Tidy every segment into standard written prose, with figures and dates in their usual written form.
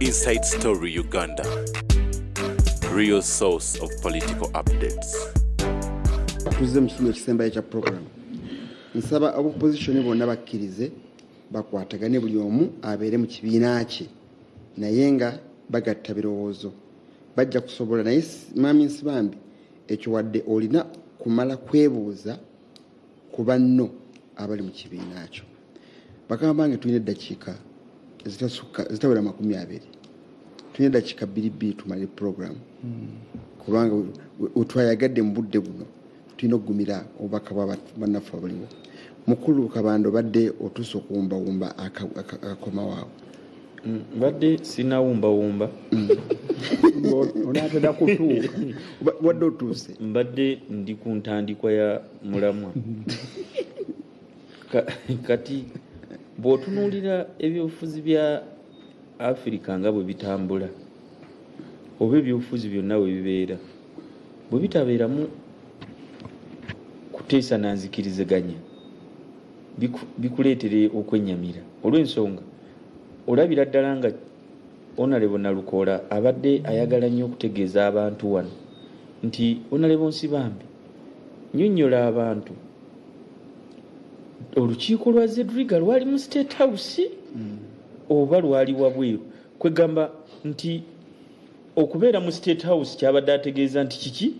Inside Story Uganda, real source of political updates. Tuze mu kitundu ekisembayo kya program. Nsaba opposition bonna bakkirize bakwatagane buli omu abeere mu kibiina kye naye nga bagatta birowoozo. Bajja kusobola naye Mami Nsibambi ekyo wadde olina kumala kwebuuza ku banno abali mu kibiina kyo. Bakama bange tulina eddakiika zitawera 20. Tulina eddakiika 2 tumale program. Kubanga utwayagadde mu budde buno tulina okugumira obubaka bwa bannaffe abaliwo. Mukulu Kabando badde otuusa okuwumbawumba akakoma waawe. Badde sinawumbawumba. Onaatera kutuuka. Wadde otuuse. Mbadde ndi ku ntandikwa ya mulamwa. Kati bw'otunuulira ebyobufuzi bya Africa nga bwe bitambula oba ebyobufuzi byonna bwe bibeera bwe bitabeeramu kuteesa na nzikiriziganya bikuleetere okwennyamira olw'ensonga olabira ddala nga Honorable Nalukoola abadde ayagala nnyo okutegeeza abantu wano nti Honorable Nsibambi nnyonnyola abantu olukiiko lwa Zedriga lwali mu State House oba lwali wabweru kwegamba nti okubeera mu State House kyabadde ategeeza nti kiki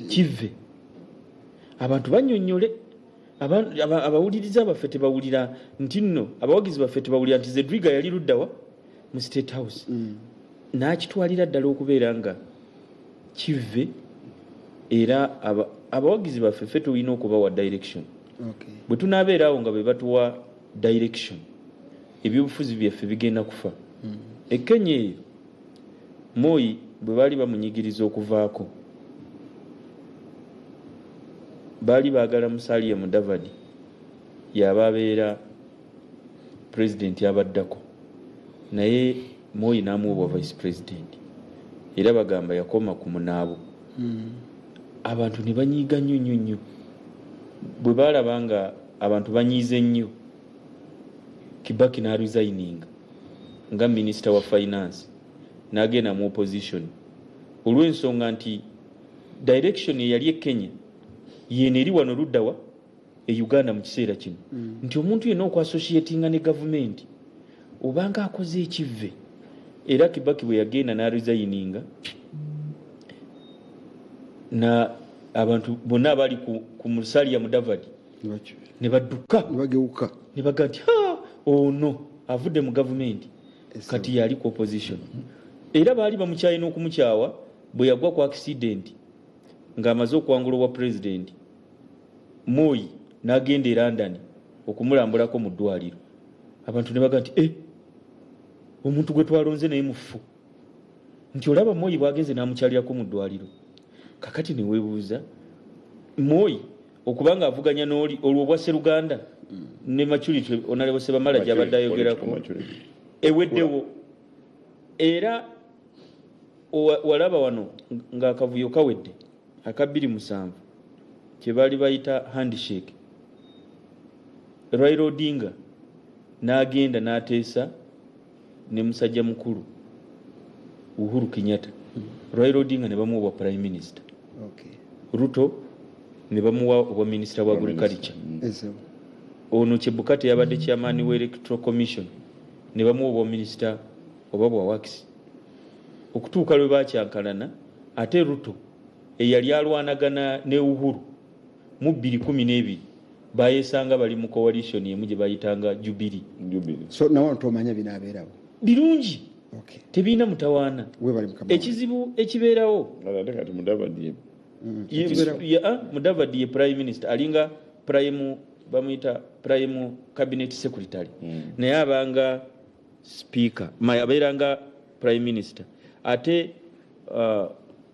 kive abantu bannyonnyole abawuliriza baffe tebawulira nti nno abawagizi baffe tebawulira nti Zedriga yali luddawa mu State House n'akitwalira ddala okubeera nga kive era abawagizi baffe ffe tulina okubawa direction. Bwe tunaabeerawo nga be batuwa direction ebyobufuzi byaffe bigenda kufa. Ekenya eyo Moi bwe baali bamunyigiriza okuvaako baali baagala Musalia Mudavadi yaba abeera president abaddako naye Moi n'amuwa vice president era bagamba yakoma ku munaabo. Abantu ne banyiiga nnyo bwe baalaba nga abantu banyiize nnyo Kibaki n'aresigninga nga minister wa finance n'agenda mu opposition olw'ensonga nti direction eyali Kenya yene eri wano luddawa e Uganda mu kiseera kino nti omuntu yenna okwassociatinga ne government obanga akoze ekive era Kibaki bwe yagenda n'aresigninga na abantu bonna abali ku Musalia Mudavadi ne badduka ne baga nti ono avudde mu government kati yali ku opposition era baali bamukyaye n'okumukyawa bwe yagwa ku accident ng'amaze okwangula wa president Moi n'agenda e London okumulambulako mu ddwaliro abantu ne baga nti omuntu gwe twalonze naye mufu nti olaba Moi bw'agenze n'amukyalirako mu ddwaliro. Kakati ne weebuuza Moi okubanga avuganya n'oli olwo bwa Sseruganda ne Maturity Honorable Sebamala gy'abadde ayogerako eweddewo era walaba wano ng'akavuyo kawedde aka 27 kye baali bayita handshake. Raila Odinga n'agenda n'ateesa ne musajja mukulu Uhuru Kenyatta. Raila Odinga ne bamuwa prime minister. Ruto ne bamuwa obwa minister wa agriculture. Ono Chebukati yabadde chairman wa electoral commission ne bamuwa obwa minister obwa works. Okutuuka lwe bakyankalana ate Ruto eyali alwanagana ne Uhuru mu 2012 bayesanga bali mu coalition yemu gye bayitanga Jubilee. So nawo ntomanya binabeerawo birungi tebiina mutawaana. Ekizibu ekibeerawo kati Mudavadi Mudavadi ye prime minister alinga prime bamuyita prime cabinet secretary naye abanga speaker abeeranga prime minister ate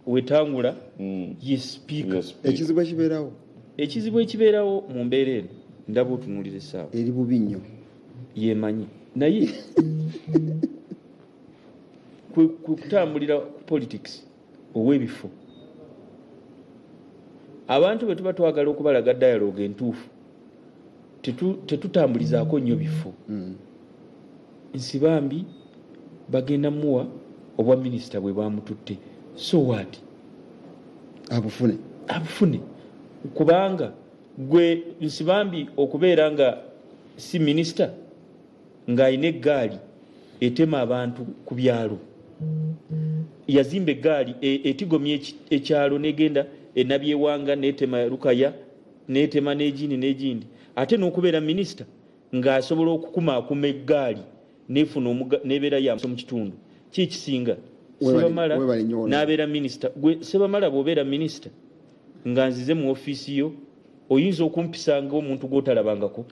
Wetangula ye speaker. Ekizibu ekibeerawo mu mbeera eno ndaba otunuulira essaawa eri bubi nnyo yemanyi naye kutambulira ku politics ow'ebifo abantu bwe tuba twagala okubalaga dialogue entuufu tetutambulizaako nnyo bifo. Nsibambi bagenda muwa obwa minisita bwe bamututte so what abufune kubanga gwe nsibambi okubeera nga si minisita ng'alina eggaali etema abantu ku byalo yazimba eggaali etigomya ekyalo negenda enabyewanga netema Lukaya netema n'egindi ate n'okubeera minisita ng'asobola okukumaakuma eggaali nefuna nebeera yamuso mu kitundu kikisinga Sebamala n'abeera minisita Sebamala bw'obeera minisita nga nzize mu ofiisi yo oyinza okumpisanga omuntu gw'otalabangako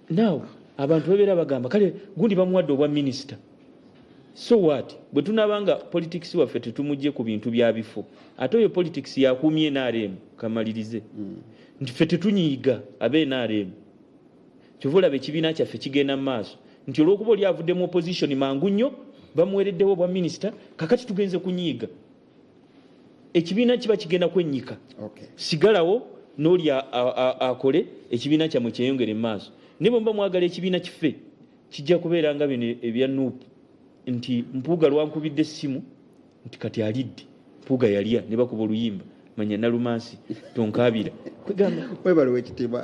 naawe abantu babeera bagamba kale gundi bamuwadde obwa minisita so what bwe tunabanga politics waffe tetumujje ku bintu bya bifo ate oyo politics yakuumye NRM kamalirize nti ffe tetunyiiga abe NRM kyovula bekibiina kyaffe kigenda mu maaso nti olw'okuba oli avudde mu opposition mangu nnyo bamuwereddewo obwa minisita kakati tugenze kunyiiga ekibiina kiba kigenda kwennyika sigalawo n'oli akole ekibiina kyammwe kyeyongere mu maaso ne bwe mba mwagala ekibiina kiffe kijja kubeera nga bino ebya nuupu nti Mpuuga lwankubidde essimu nti kati alidde Mpuuga yalya ne bakuba oluyimba manya Nalumansi tonkaabira webaliwo ekitiibwa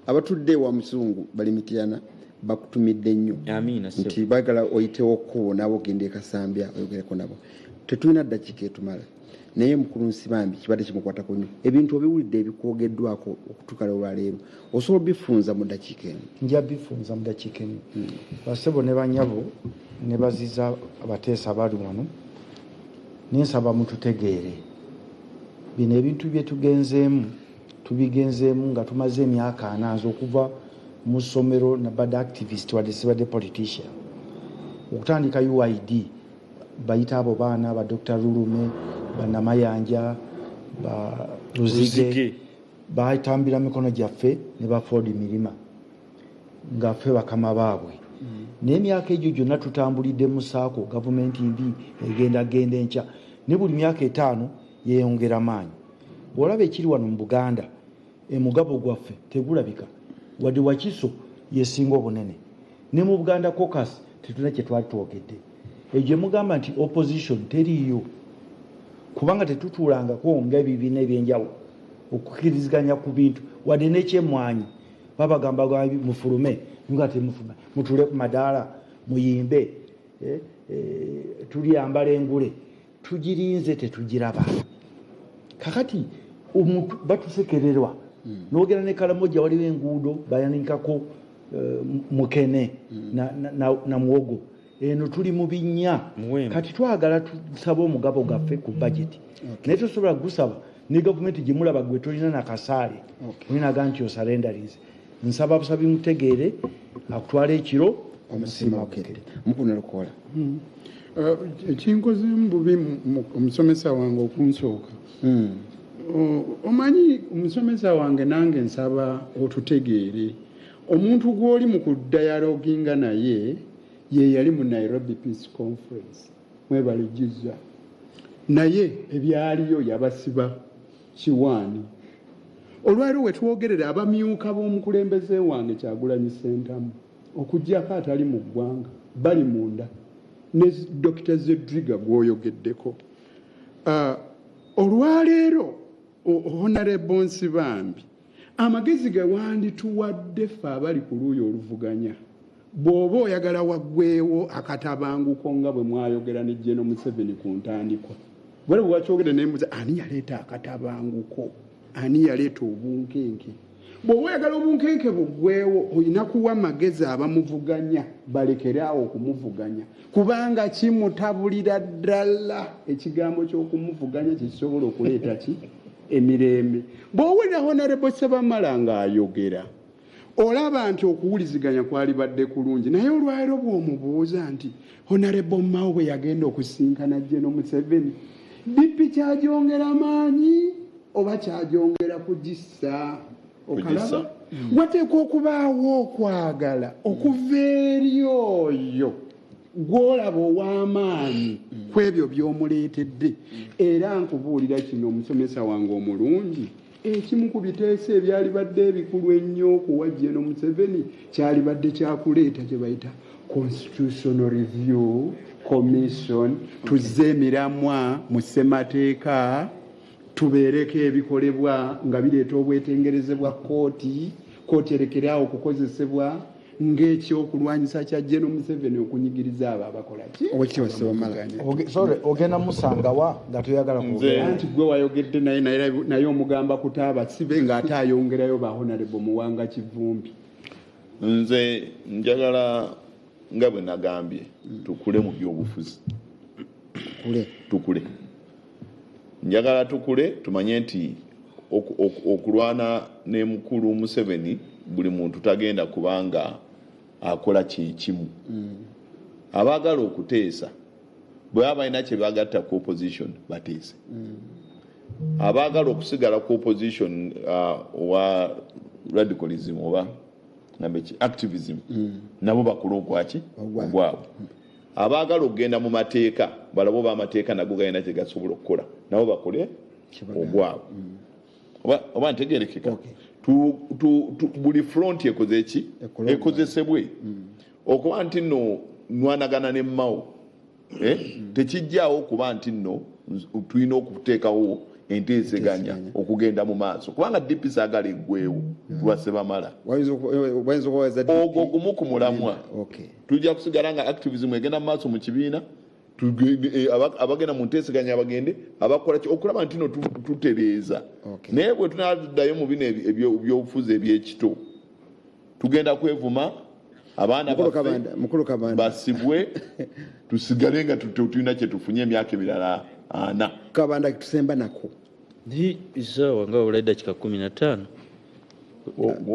abatudde wa Musungu bali Mityana bakutumidde nnyo nti baagala oyitewo kkubo nabo ogende e Kasambya oyogereko nabo tetulina ddakiika etumala naye mukulu Nsibambi kibadde kimukwatako nnyo ebintu obiwulidde ebikwogeddwako okutuukala olwaleero osobola bifunza mu ddakiika emu nja bifunza mu ddakiika emu basebo ne banyabo ne baziza abateesa bali wano nensaba mututegeere bino ebintu bye tubigenzeemu nga tumaze emyaka 4 okuva mu ssomero nabadde activist wadde sibadde politician okutandika UID bayita abo baana ba Dr. Lulume banamayanja ba Luzige bayitambira mikono gyaffe ne ba Ford Mirima nga ffe bakama baabwe n'emyaka egyo gyonna tutambulidde mu saako gavumenti mbi egenda enkya ne buli myaka 5 yeeyongera maanyi bw'olaba ekiri wano mu Buganda emugabo gwaffe tegulabika wadde Wakiso yesinga obunene ne mu Buganda caucus tetulina kye twali twogedde egyo mugamba nti opposition teriyo kubanga tetutuulangako ng'ebibiina ebyenjawulo okukkiriziganya ku bintu wadde n'ekyemmwanyi babagamba mufulume nga temufulume mutule ku madaala muyimbe tuliyambala engule tugirinze tetugiraba kakati omuntu batusekererwa n'ogera ne Kalamoja waliwo enguudo bayanikako Mukene na Muwogo eno tuli mu binnya kati twagala tusaba omugabo gaffe ku budget naye tosobola gusaba ne gavumenti gimulaba gwe tolina na kasaale olinaga nti osalendarize nsaba busabi mutegeere akutwala ekiro omusima okette mukunerokola ekinkozeemu bubi omusomesa wange okunsooka omanyi omusomesa wange nange nsaba otutegeere omuntu gw'oli mu kudayaloginga naye ye yali mu Nairobi Peace Conference mwebaligiza naye ebyaliyo yabasiba kiwaani olwaliro wetwogerera abamyuka b'omukulembeze wange Kyagulanyi Ssentamu okuggyako atali mu ggwanga bali munda ne Dr. Zedriga gw'oyogeddeko olwaleero Honorable Nsibambi amagezi ge wandituwadde ffe abali ku luuyi oluvuganya bw'oba oyagala waggweewo akatabanguko nga bwe mwayogera ne General Museveni ku ntandikwa bwale bwe wakyogera nembuza ani yaleeta akatabanguko ani yaleeta obunkenke bw'oba oyagala obunkenke buggweewo olina kuwa amagezi abamuvuganya balekere awo okumuvuganya kubanga kimutabulira ddala ekigambo ky'okumuvuganya kisobola okuleeta ki emirembe bw'owulira Honorable Sebamala ng'ayogera olaba nti okuwuliziganya kwali badde kulungi naye olwaliro bw'omubuuza nti Honorable Mao bwe yagenda okusinkana General Museveni bipi kyagyongera maanyi oba kyagyongera kugissa okalaba wateekwa okubaawo okwagala okuva eri oyo gw'olaba ow'amaanyi ku ebyo by'omuleetedde era nkubuulira kino omusomesa wange omulungi ekimu ku biteeso ebyali badde ebikulu ennyo okuwa General Museveni kyali badde kyakuleeta kye bayita constitutional review commission tuzze emiramwa mu ssemateeka tubeereko ebikolebwa nga bireeta obwetengereze bwa kooti erekeraawo okukozesebwa ng'ekyokulwanyisa kya General Museveni okunyigiriza abo abakola ki ogenda musangawa nga toyagala anti gwe wayogedde naye omugamba kutaaba sibe ng'ate ayongerayo ba Honorable Muwanga Kivumbi. Nze njagala nga bwe nagambye tukule mu byobufuzi tukule njagala tukule tumanye nti okulwana ne mukulu Museveni buli muntu tagenda kubanga akola kimu abaagala okuteesa bwe abalina kye bagatta ku opposition bateese abaagala okusigala ku opposition wa radicalism oba activism nabo bakula okwaki ogwabwe abaagala okugenda mu mateeka balabo b'amateeka nago galina kye gasobola okukola nabo bakole ogwabwe oba ntegerekeka buli front ekoze eki ekozesebwe okuba nti nno nwanagana ne mmawo tekijjaawo okuba nti nno tulina okuteekawo enteeseganya okugenda mu maaso kubanga DP saagala eggweewo lwasebamala ogwo gumu ku mulamwa tujja kusigala nga activism egenda mu maaso mu kibiina abagenda mu nteeseganya bagende abakola okulaba nti no tutereeza naye bwe tunaddayo mu bino ebyobufuzi ebyekito tugenda kwevuma abaana basibwe tusigale nga tulina kye tufunye emyaka emirala 4 kabanda tusemba nako ni isawa nga olaida kika 15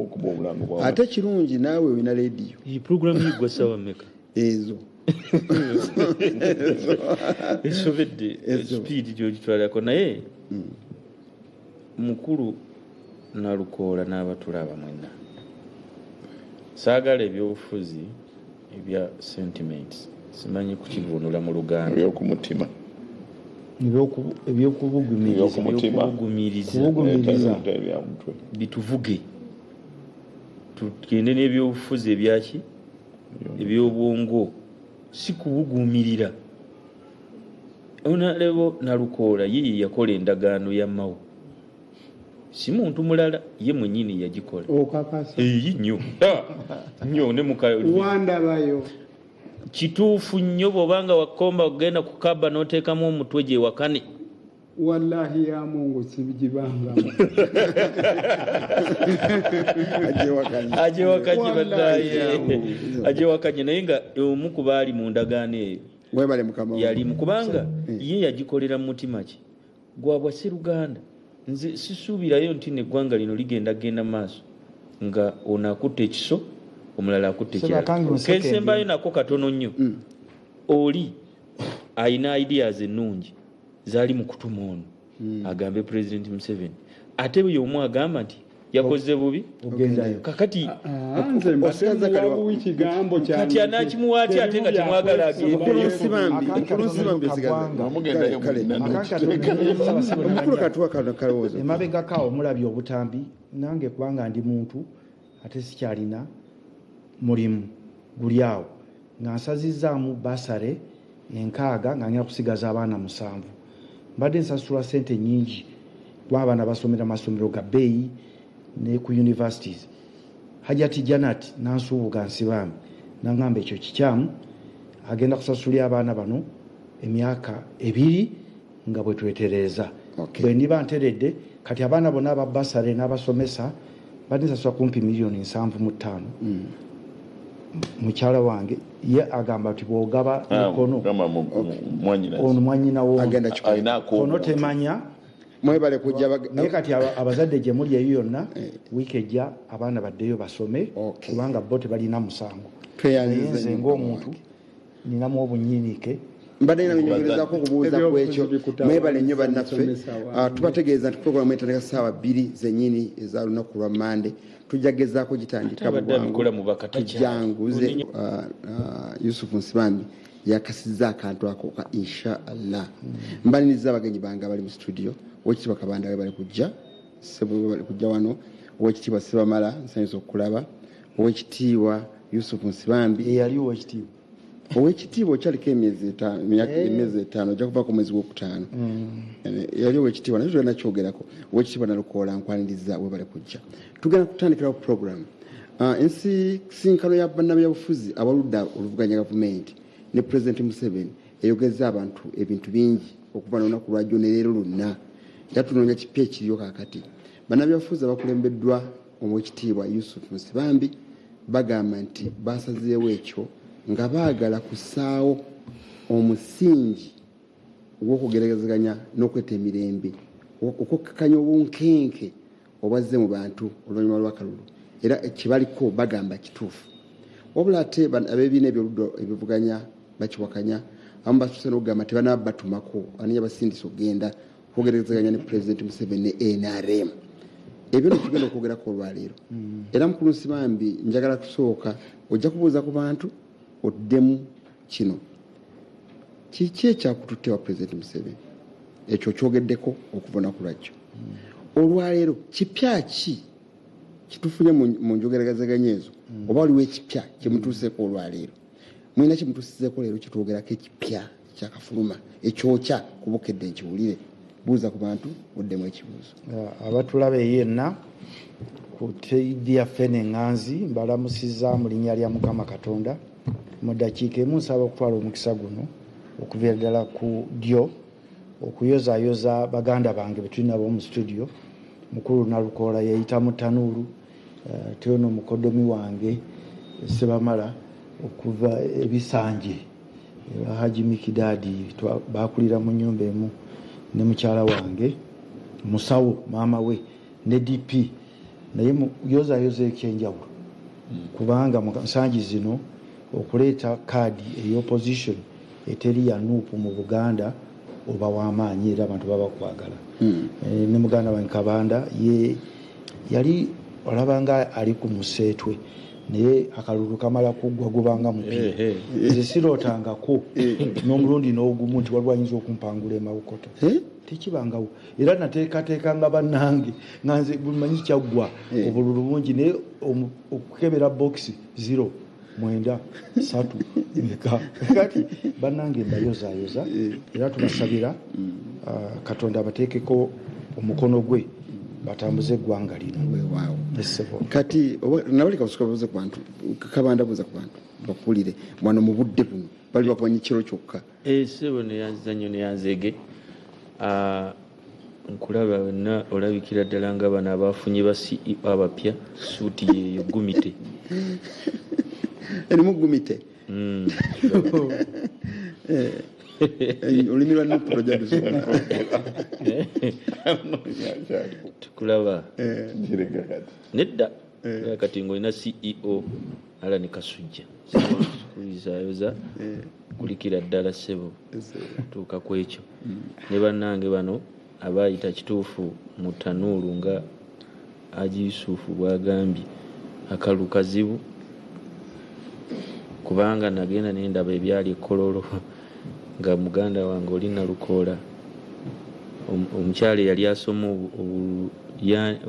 okuba obulamu bwawe ate kirungi naawe wina radio iyi program yigwa sawa meka ezo esobedde speed gyogitwalako naye mukulu Nalukoola n'abatulaba mwenna saagala ebyobufuzi ebya sentiments simanyi kukivunula mu Luganda ebyokumutima ebyokubuguumiriza bituvuge tugende n'ebyobufuzi ebyaki ebyobwongo si kubuguumirira. Onalebo Nalukoola ye yakola endagaano ya Mao, si muntu mulala, ye mwenyini yagikola. Okakasa nnyo nnyo ne wandabayo kituufu nnyo bw'obanga wakomba okugenda ku kaba n'oteekamu omutwe gye wakane. Wallahi ya Mungu sibijibanga aje wakanye badaye aje wakanye naye nga omu ku baali mu ndagaano eyo webale mukama yali mukubanga ye yagikolera mu mutima ki gwabwa Sseruganda. Nze sisuubirayo nti neggwanga lino ligenda genda maaso nga onakutte ekiso omulala akutte ekirala. Kesembayo nako katono nnyo. Oli ayina ideas ennungi zali mu kutuma ono agambe President Museveni, ate bwe yomu agamba nti yakoze bubi ogendayo kakati anze mbasenza kali kigambo kya kati anakimuwati ate nga temwagala agende kulosibambi zigamba mugendayo omukulu katuwa kalowoozo emabega kawo mulabye obutambi. Nange kubanga ndi muntu ate sikyalina mulimu guli awo nga nsazizaamu basare enkaaga nga nja kusigaza abaana 7. Mbadde nsasula sente nyingi lw'abaana basomera masomero ga bbeeyi ne ku universities. Hajati Janat nansuubuga nsibambi nangamba ekyo kikyamu, agenda kusasulira abaana bano emyaka 2 nga bwe twetereeza. Bwe ndiba nteredde kati abaana bonna aba basare n'abasomesa badde nsasula kumpi $7.5 mukyala wange ye agamba ati bw'ogaba mikono ono mwanyina wo ono temanya mwebale kujja naye kati abazadde gye muli eyo yonna wiiki ejja abaana baddeyo basome kubanga bo tebalina musango. Nze ng'omuntu ninamu obunyiinike mbadde nyongerezaako okubuuza ku ekyo. Mwebale nnyo bannaffe, tubategeeza nti puroguramu etandika ssaawa 2 zennyini eza lunaku lwa Mande. Tujja gezaako gitandika tujanguze. Yusufu Nsibambi yakasizza akantu ako ka inshallah. Mbaliniza abagenyi bange abali mu studio, Oweekitiibwa Kabanda we bali kujja, Ssebo bali kujja wano, Oweekitiibwa Ssebamala nsanyusa okulaba, Oweekitiibwa Yusufu Nsibambi yali Oweekitiibwa owekitiibwa okyaliko emyezi 5 ojja kuva ku mwezi gw'okutaano yali owekitiibwa naye tulina kyogerako owekitiibwa Nalukoola nkwaniriza webale kujja tugenda kutandikirawo program ensinkano ya bannabyabufuzi abaludda oluvuganya gavumenti ne Pulezidenti Museveni eyogeza abantu ebintu bingi okuva n'olunaku lwajjo ne leero lwonna era tunoonya kipya ekiriyo kaakati bannabyabufuzi abakulembeddwa omwekitiibwa Yusuf Musibambi bagamba nti basazeewo ekyo nga baagala kusaawo omusingi ogw'okugeragezaganya n'okweta emirembe okukkakanya obunkenke obwazze mu bantu oluvannyuma lw'akalulu era kibaliko bagamba kituufu wabula ate ab'ebibiina ebyoludda ebivuganya bakiwakanya abamu basusse n'okugamba nti banaba batumako aninya basindisa okugenda okwogerezaganya ne Pulezidenti Museveni ne NRM ebyo nekigenda okwogerako olwaleero era mukulu Nsibambi njagala kusooka ojja kubuuza ku bantu oddemu kino kiki ekyakututte wa Pulezidenti Museveni ekyo kyogeddeko okuva olunaku lwajjo olwaleero kipya ki kitufunye mu njogeragazaganya ezo oba waliwo ekipya kyemutuuseeko olwaleero mulina kyemutuusizeeko leero kitwogerako ekipya kyakafuluma ekyokya kubukedde nkiwulire buuza ku bantu oddemu ekibuuzo abatulaba yenna ku tivi yaffe n'eŋŋanzi mbalamusizza mu linnya lya Mukama Katonda mu ddakiika emu nsaba okutwala omukisa guno okuviira ddala ku ddyo okuyozaayoza baganda bange be tuli nabo mu studio mukulu Nalukoola yayita mu tanuulu teono mukodomi wange Sebamala okuva ebisanje Haji Mikidadi bakulira mu nnyumba emu ne mukyala wange musawo maama we ne DP naye yozaayoza ekyenjawulo kubanga nsangi zino okuleeta kaadi ey'opposition eteri ya nuupu mu Buganda oba w'amaanyi era abantu baba kwagala ne muganda wange Kabanda ye yali olabanga ali ku museetwe naye akalulu kamala kuggwa gubanga mupiira nze sirootangako n'omulundi n'ogumu nti waliwo ayinza okumpangula emawukoto tekibangawo era nateekateekanga bannange nga nze bumanyi kyaggwa obululu bungi naye okukebera bokisi 0 9 3 meka kati bannange mbayozaayoza era tubasabira Katonda abateekeko omukono gwe batambuze eggwanga lino waaw kati nabaleka busuka buze ku bantu Kabanda buza ku bantu bakulire mwana mu budde buno bali bakwanye kiro kyokka sebo ne yazanyo ne yazege nkulaba wonna olabikira ddala nga bano abafunye ba CEO abapya suuti yeyo gumite erimu gumite olimi lwa project tukulaba nedda kati ng'olina CEO Alani Kasujja kulizayoza kulikira ddala ssebo tuuka ku ekyo ne bannange bano abaayita kituufu mu tanuulu nga Haji Yusufu bw'agambye akalu kazibu kubanga nagenda nendaba ebyali ekololo nga muganda wange oli Nalukoola omukyala yali asoma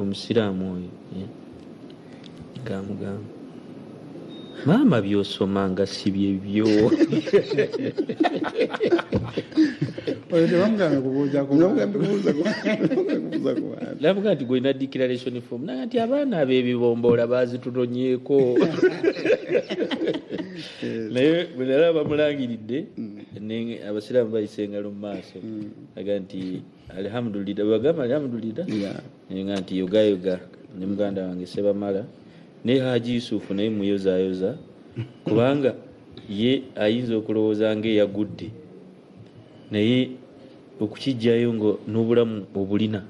omusiraamu oyo gamugamba maama byosoma nga si byebyo navuga nti gwena declaration form naga nti abaana ab'ebibomboola bazitunonyeeko naye bwe nalaba bamulangiridde abasiraamu bayise engalo mu maaso aga nti alhamdulillah bagamba alhamdulillah nga nti yogayoga ne muganda wange Sebamala ne Haji Yusufu naye muyozaayoza kubanga ye ayinza okulowooza ng'eyagudde naye okukijjayo ngo n'obulamu obulina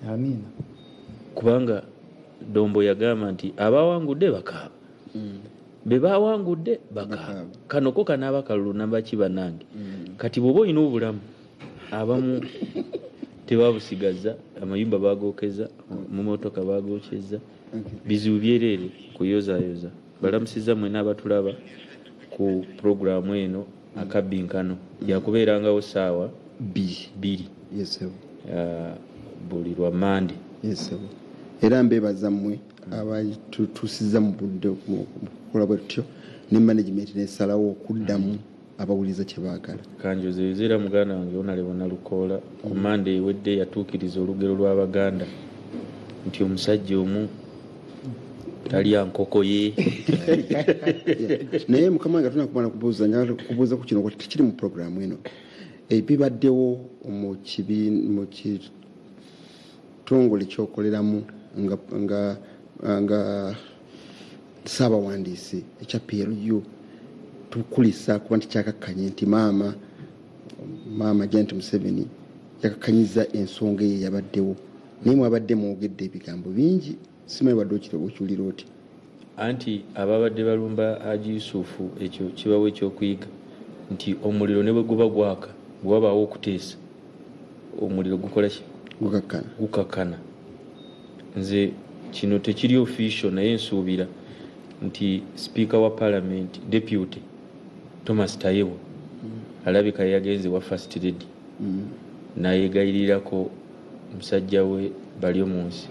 amiina kubanga Dombo yagamba nti abawangudde bakaaba be bawangudde bakaaba kanoko kanaaba kalulu nabaki bannange kati bw'oba olina obulamu abamu tebabusigaza amayumba bagookeza mu motoka bagookeza bizibu byereere kuyozaayoza balamusiza mwena abatulaba ku programu eno akabbinkano yakubeerangawo ssaawa 2 buli lwa Mande era mbeebaza mmwe abatutuusiza mu budde okukola bwe tutyo ne management nesalawo okuddamu abawuliza kye baagala. Kanjozezera muganda wange onalebona Lukoola ku Monday ewedde yatuukiriza olugero lw'Abaganda nti omusajja omu talya nkoko ye. Naye mukama wange tulina kumala kubuuza ku kino kiri mu puroguramu eno ebibaddewo mu kitongole kyokoleramu nga ssaabawandiisi ekya PLU tukulisa kuba nti kyakakkanye nti maama Janet Museveni yakakkanyiza ensonga eyo yabaddewo naye mwabadde mwogedde ebigambo bingi simanyi wadde okiwulira oti anti ababadde balumba Haji Yusufu ekyo kibawo ekyokuyiga nti omuliro ne bwe guba gwaka bwe wabaawo okuteesa omuliro gukola ki gukakkana. Nze kino tekiri official naye nsuubira nti speaker wa parliament deputy Thomas Tayewo alabika yagenze wa first lady nayegayirirako omusajja we bali omunsi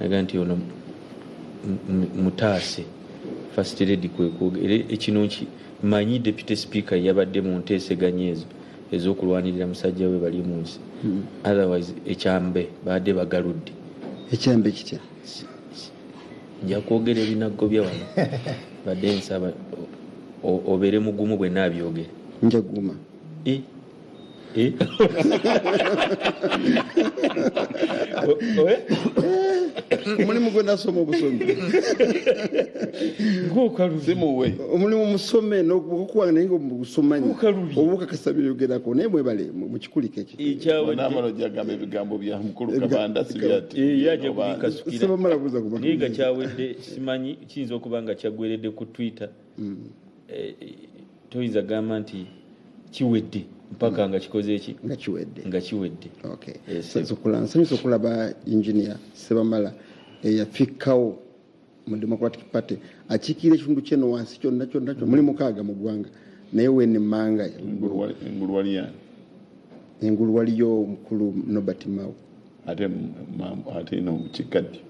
naga nti ono mutaase first lady kwekwogerera ekino manyi deputy speaker yabadde mu nteeseganya ezo ez'okulwanirira musajja we bali omunsi otherwise ekyambe badde bagaludde. Ekyambe kitya nja kwogera ebinaggo bya wano badde nsaba obeere mugumu bwe naabyogera njaguma omulimu gwe nasoma obusomi simuwe omulimu musome nokuwanga naye nga mugusomanyi obukakasa byogerako naye mwebale mukikulika ekionamalo jagamba ebigambo bya mukulu Kabanda yaje kubikasukira sebamala buza kuba niga kyawedde simanyi kiyinza okuba nga kyagweredde ku Twitter toyinza gamba nti kiwedde mpaka nga kikoze eki nga kiwedde. nsanyusa okulaba engineer Sebamala eyafikkawo mu Democratic Party akiikira ekitundu kyeno wansi kyonna muli mukaaga mu ggwanga naye wenemmanga engulu waliyo omukulu Nobert Mao ate no bukiikaddyo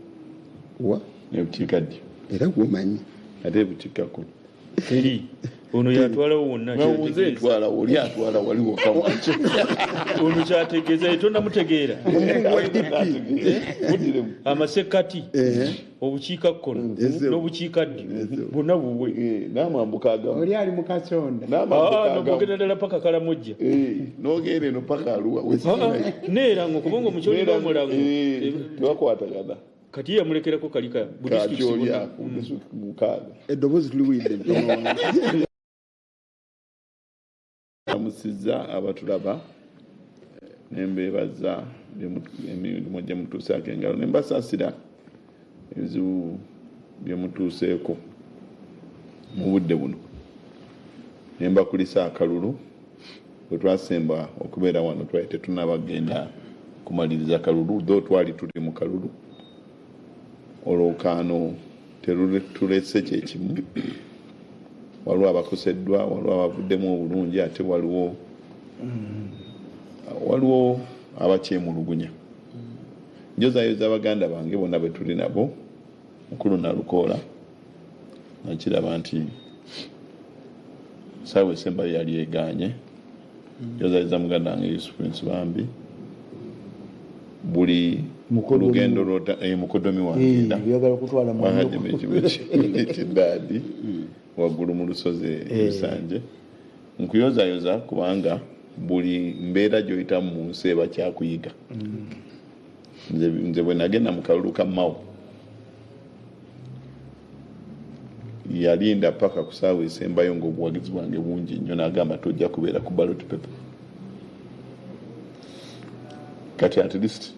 bukiikaddyo era gwomanyi ate bukiikakko eri ono yatwalawo wonna oli atwala waliwo kamwaki ono kyategeeza etonda mutegeera amasekati obukiikakkono n'obukiikaddyo bonna buwe namwambukaga oli ali mu Kasonda nogenda ddala paka Kalamojja nogenda eno paka Arua neerango kubanga omukyolera omulango tebakwatagana kati yamulekerako kalika eddoboozi tuliwidde amusiza abatulaba nembeebaza emirimu gye mutuusaako engalo nembasaasira ebizibu bye mutuuseeko mu budde buno nembakulisa akalulu bwe twasemba okubeera wano twali tetunabagenda kumaliriza akalulu dho twali tuli mu kalulu olwokaano tulese kyekimu waliwo abakoseddwa waliwo abavuddemu obulungi ate waliwo abakyemulugunya njozayoza abaganda bange bonna be tuli nabo mukulu Nalukoola nakiraba nti saawa esemba yali eganye njozayoza muganda wange Yusufu Nsibambi buli lugendo mukodomi wangeekiddaadi waggulu mu lusozi Lusanje nkuyozayoza kubanga buli mbeera gy'oyitamu mu nsi eba kyakuyiga. Nze bwe nagenda mu kalulu ka Mao yalinda paka ku ssaawa esembayo ng'obuwagizi bwange bungi nnyo n'agamba tojja kubeera ku ballot paper. Kati at least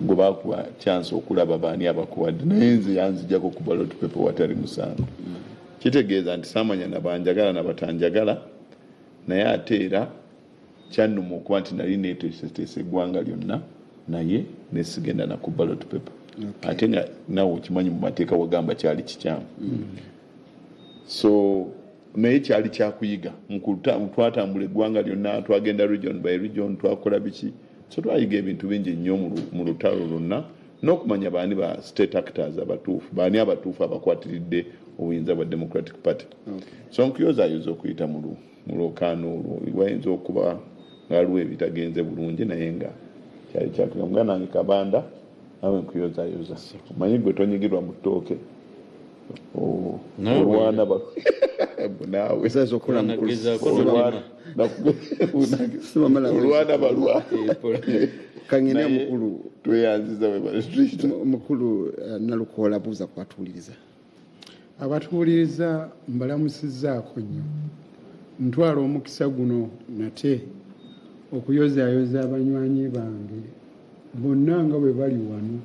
gwe baakuwa chance okulaba baani abakuwadde naye nze yanzijjako ku ballot paper watali musango. Kitegeeza nti saamanya nabanjagala nabatanjagala naye ate era kyannuma okuba nti nali neeteeseteesa eggwanga lyonna naye nesigenda na ku ballot paper. Ate nga nawe okimanyi mu mateeka wagamba kyali kikyamu. So naye kyali kyakuyiga twatambula eggwanga lyonna twagenda region by region twakola biki so twayiga ebintu bingi nnyo mu lutalo lwonna n'okumanya baani ba state actors abatuufu baani abatuufu abakwatiridde obuyinza bwa Democratic Party. So nkuyozayoza okuyita mu mu lokaano olwo wayinza okuba ngaliwo ebitagenze bulungi naye nga kyali kyatugamba nange Kabanda nawe nkuyozayoza omanyi gwe tonyigirwa mu ttooke olwana nawe olwana balwa kangene mukulu tweyanziza we bali mukulu Nalukoola buuza kwatuuliriza abatuwuliriza mbalamusizaako nnyo ntwala omukisa guno nate okuyozaayoza abanywanyi bange bonna nga bwe bali wano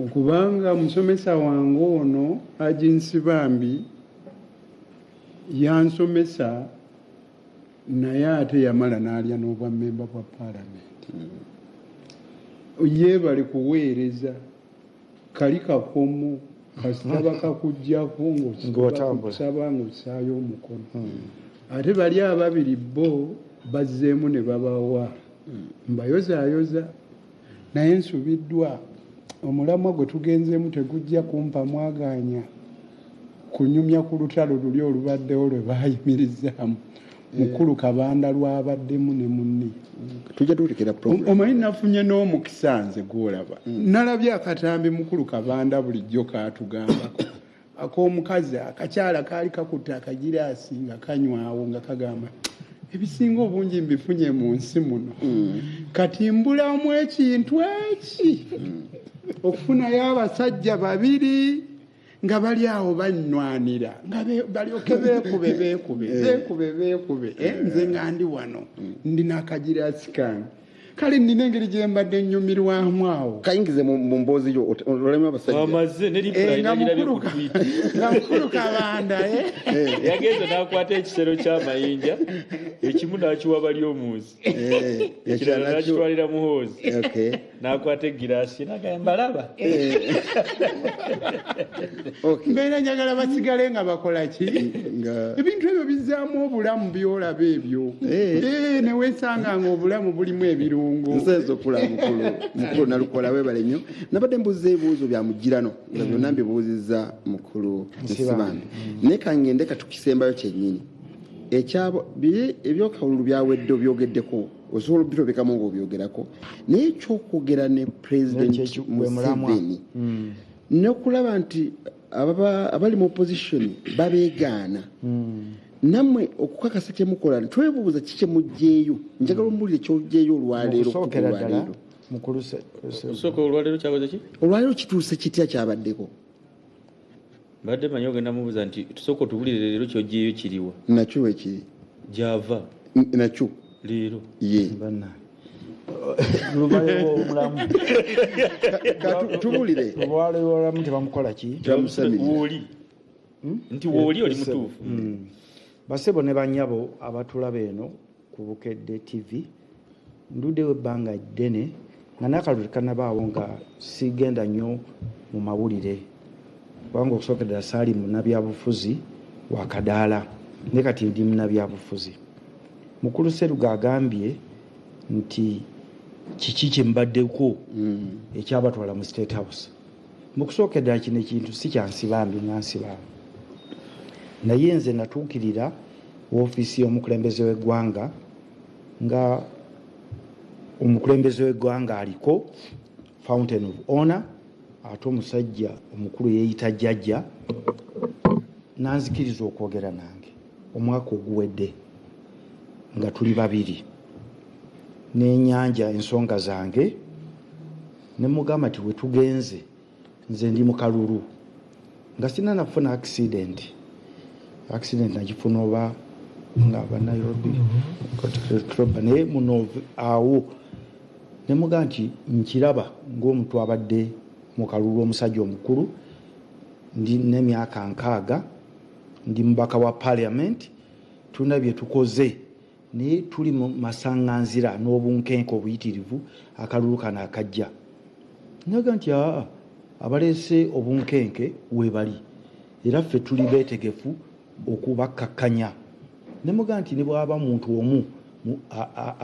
okubanga musomesa wange ono Haji Nsibambi yansomesa naye ate yamala n'alya n'obwa memba bwa paalamenti yeebale kuweereza kali kakomo kasitaba kakujjako ng'osaba ng'osaayo omukono ate bali ababiri bo bazzeemu ne babawa mbayozaayoza naye nsubiddwa omulamwa gwe tugenzeemu tegujja kumpa mwaganya kunyumya ku lutalo luli olubaddewo lwe baayimirizaamu mukulu Kabanda lwabaddemu ne munne tujja tuwulikira omanyi nafunye n'omukisa nze gwolaba nalabye akatambi mukulu Kabanda bulijjo kaatugambako ak'omukazi akakyala kaali kakutte akagiraasi nga kanywawo nga kagamba ebisinga obungi mbifunye mu nsi muno kati mbulamu ekintu eki okufunayo abasajja babiri nga bali awo banywanira nga balyoke beekube nze nga ndi wano ndina akagiraasi kange kale nina engeri gye mbadde nnyumirwamu awo kayingize mu mboozi yo olema abasajja nga mukulu Kabanda yagenze n'akwata ekisero ky'amayinja ekimu n'akiwa bali omunsi ekirala n'akitwalira muhoozi n'akwata egiraasi n'agamba laba mbeera njagala basigale nga bakola ki ebintu ebyo bizzaamu obulamu byolaba ebyo neweesanga nga obulamu bulimu ebirungo nsenzo okula mukulu Nalukoola weebale nnyo nabadde mbuuza ebibuuzo bya mugirano nga byonna mbibuuzizza mukulu Nsibambi naye kangende katukisembayo kyennyini ekyabo ebyokawululu byawedde obyogeddeko osobola obitobekamu ng'obyogerako naye ekyokwogera ne President Museveni n'okulaba nti abali mu opposition babeegaana nammwe okukakasa kyemukola twebuuza kiki mugyeeyo njagala omuwulire kyogyeeyo olwaleero olwaleero kituuse kitya kyabaddeko badde manyi ogenda mubuuza nti tusooka otubulire leero kyogyeeyo kiriwa nakyo wekiri gyava nakyo leero ye tubulire olwaleero tebamukola ki wooli nti wooli oli mutuufu basebo ne banyabo abatulaba eno ku Bukedde TV nduddewo ebbanga ddene nga n'akalulu kanabaawo nga sigenda nnyo mu mawulire kubanga okusookedera saali munnabyabufuzi wa Kadaala ne kati ndi munnabyabufuzi mukulu Seruga agambye nti kiki kye mbaddeko ekyabatwala mu State House mu kusookedera kino ekintu si kya Nsibambi nga Nsibambi naye nze natuukirira woofiisi y'omukulembeze w'eggwanga nga omukulembeze w'eggwanga aliko Fountain of Honor ate omusajja omukulu yeeyita jjajja nanzikiriza okwogera nange omwaka oguwedde nga tuli babiri n'ennyanja ensonga zange ne mugamba nti we tugenze nze ndi mu kalulu nga sina nafuna accident nagifuna oba nga Nairobi naye muno awo ne mugamba nti nkiraba ng'omuntu abadde mu kalulu omusajja omukulu ndi n'emyaka 6 ndi mubaka wa parliament tulina bye tukoze naye tuli mu masaŋŋanzira n'obunkenke obuyitirivu akalulu kano akajja naga nti abaleese obunkenke weebali era ffe tuli beetegefu okubakkakkanya ne muga nti ne bwaba muntu omu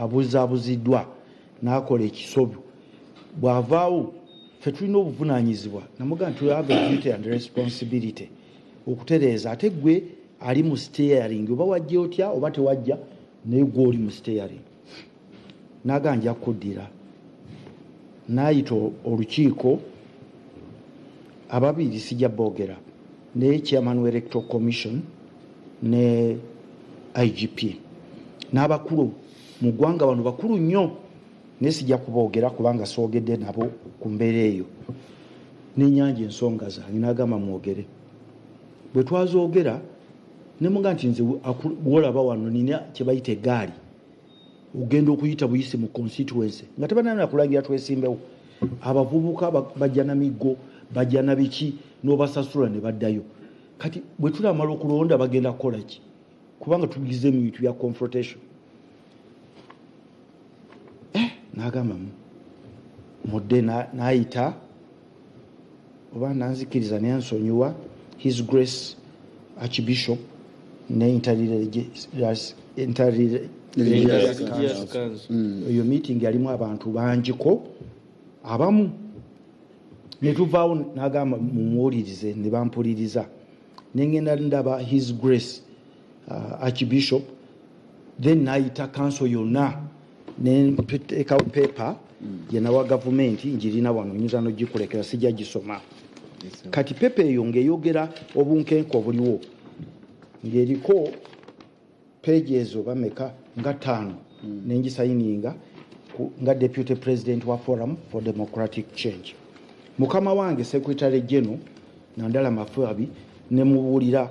abuzaabuziddwa n'akola ekisobyo bw'avaawo ffe tulina obuvunaanyizibwa namuga nti have a duty and responsibility okutereeza ate gwe ali mu steering oba wajja otya oba tewajja naye gwoli mu steering naganja kuddira nayita olukiiko ababiri sijja boogera ne chairman wa electoral commission ne IGP n'abakulu mu ggwanga bano bakulu nnyo naye sijja kuboogera kubanga soogedde nabo ku mbeera eyo n'ennyanja ensonga zange n'agamba mwogere bwe twazoogera ne muga nti nze gwolaba wano nina kye bayita eggaali ogenda okuyita buyisi mu constituency nga tebanamya kulangira twesimbewo abavubuka bajja na miggo bajja na biki n'obasasula ne baddayo kati bwe tulamala okulonda bagenda kukola ki kubanga tugize mu bintu bya confrontation n'agamba mudde n'ayita oba nanzikiriza nansonyiwa his grace archbishop ne eyo meeting yalimu abantu bangiko abamu ne tuvaawo n'agamba mumuwulirize ne bampuliriza nengenda ndaba his grace archbishop then nayita council yonna nenteekawo paper yenawa gavumenti njirina wano nyinza nogikulekera sijja gisoma kati pepa eyo ng'eyogera obunkenke obuliwo ng'eriko pages bameka nga 5 nengisayininga nga deputy president wa forum for democratic change mukama wange secretary general Nandala Mafabi ne mubuulira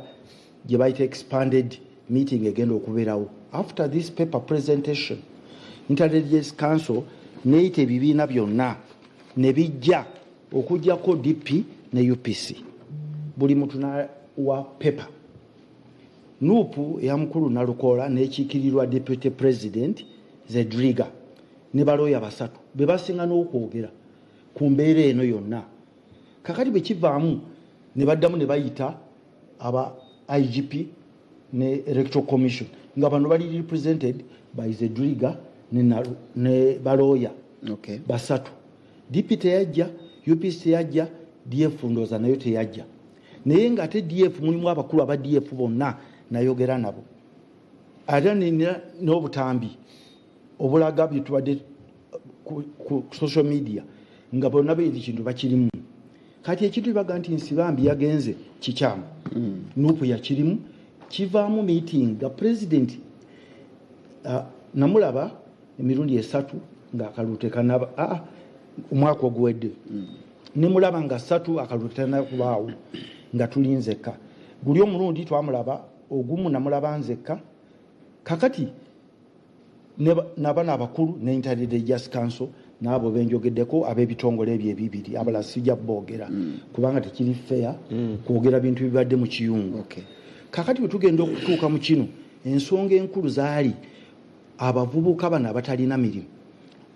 gye bayita expanded meeting egenda okubeerawo after this paper presentation Intelligence Council neeyita ebibiina byonna ne bijja okugjako DP ne UPC buli muntu wa paper nupu ya mukulu Nalukoola n'ekiikirirwa deputy president Zedriga ne balooya basatu be basinga n'okwogera ku mbeera eno yonna kakati bwe kivaamu ne baddamu ne bayita aba IGP ne electoral commission nga bano bali represented by Zedriga ne balooya basatu DP teyajja UPC teyajja DF ndooza nayo teyajja naye nga ate DF mulimu abakulu aba DF bonna nayogera nabo ate n'obutambi obulaga bye tubadde ku social media nga bonna buli kintu bakirimu kati ekintu baga nti Nsibambi yagenze kikyamu nupu yakirimu kivaamu meeting ga president namulaba emirundi esatu nga akalute kanaba omwaka oguwedde ne mulaba nga 3 akalute kanabaawo nga tulinzeka guli omulundi twamulaba ogumu namulaba nzeka kakati nabana abakulu ne Intelligence Council n'abo benjogeddeko ab'ebitongole ebyo ebibiri abala sijja boogera kubanga tekiri fair kwogera bintu bibadde mu kiyungu kakati bwe tugenda okutuuka mu kino ensonga enkulu zaali abavubuka bano abatalina mirimu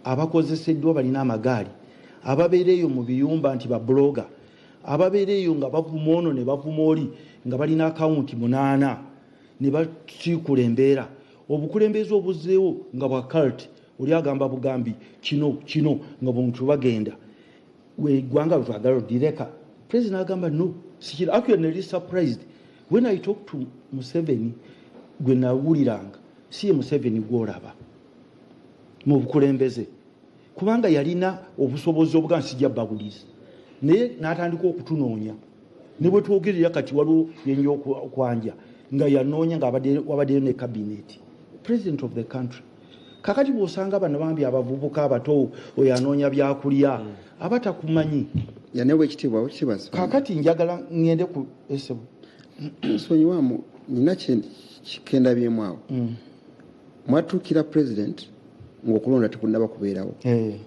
abakozeseddwa balina amagaali ababeera eyo mu biyumba nti babloga ababeera eyo nga bavuma ono ne bavuma oli nga balina akawunti 8 ne bakiikula embeera obukulembeze obuzzeewo nga bwa cult oli agamba bugambi kino nga buntu bagenda gwanga lutwagala direka president agamba no sikira actually surprised when I talk to Museveni gwe nawuliranga si Museveni gwolaba mu bukulembeze kubanga yalina obusobozi obwansijja babuliza naye n'atandika okutunoonya ne bwe twogerera kati waliwo yenyo okwanja nga yanoonya nga wabaddeyo ne cabinet president of the country kakati bw'osanga bano bambi abavubuka abato oyo anoonya byakulya abatakumanyi yanewe ekitiibwa kibazo kakati njagala ngende ku esebo nsonyiwamu nina kikendabyemu awo mwatuukira president ng'okulonda tekunaba kubeerawo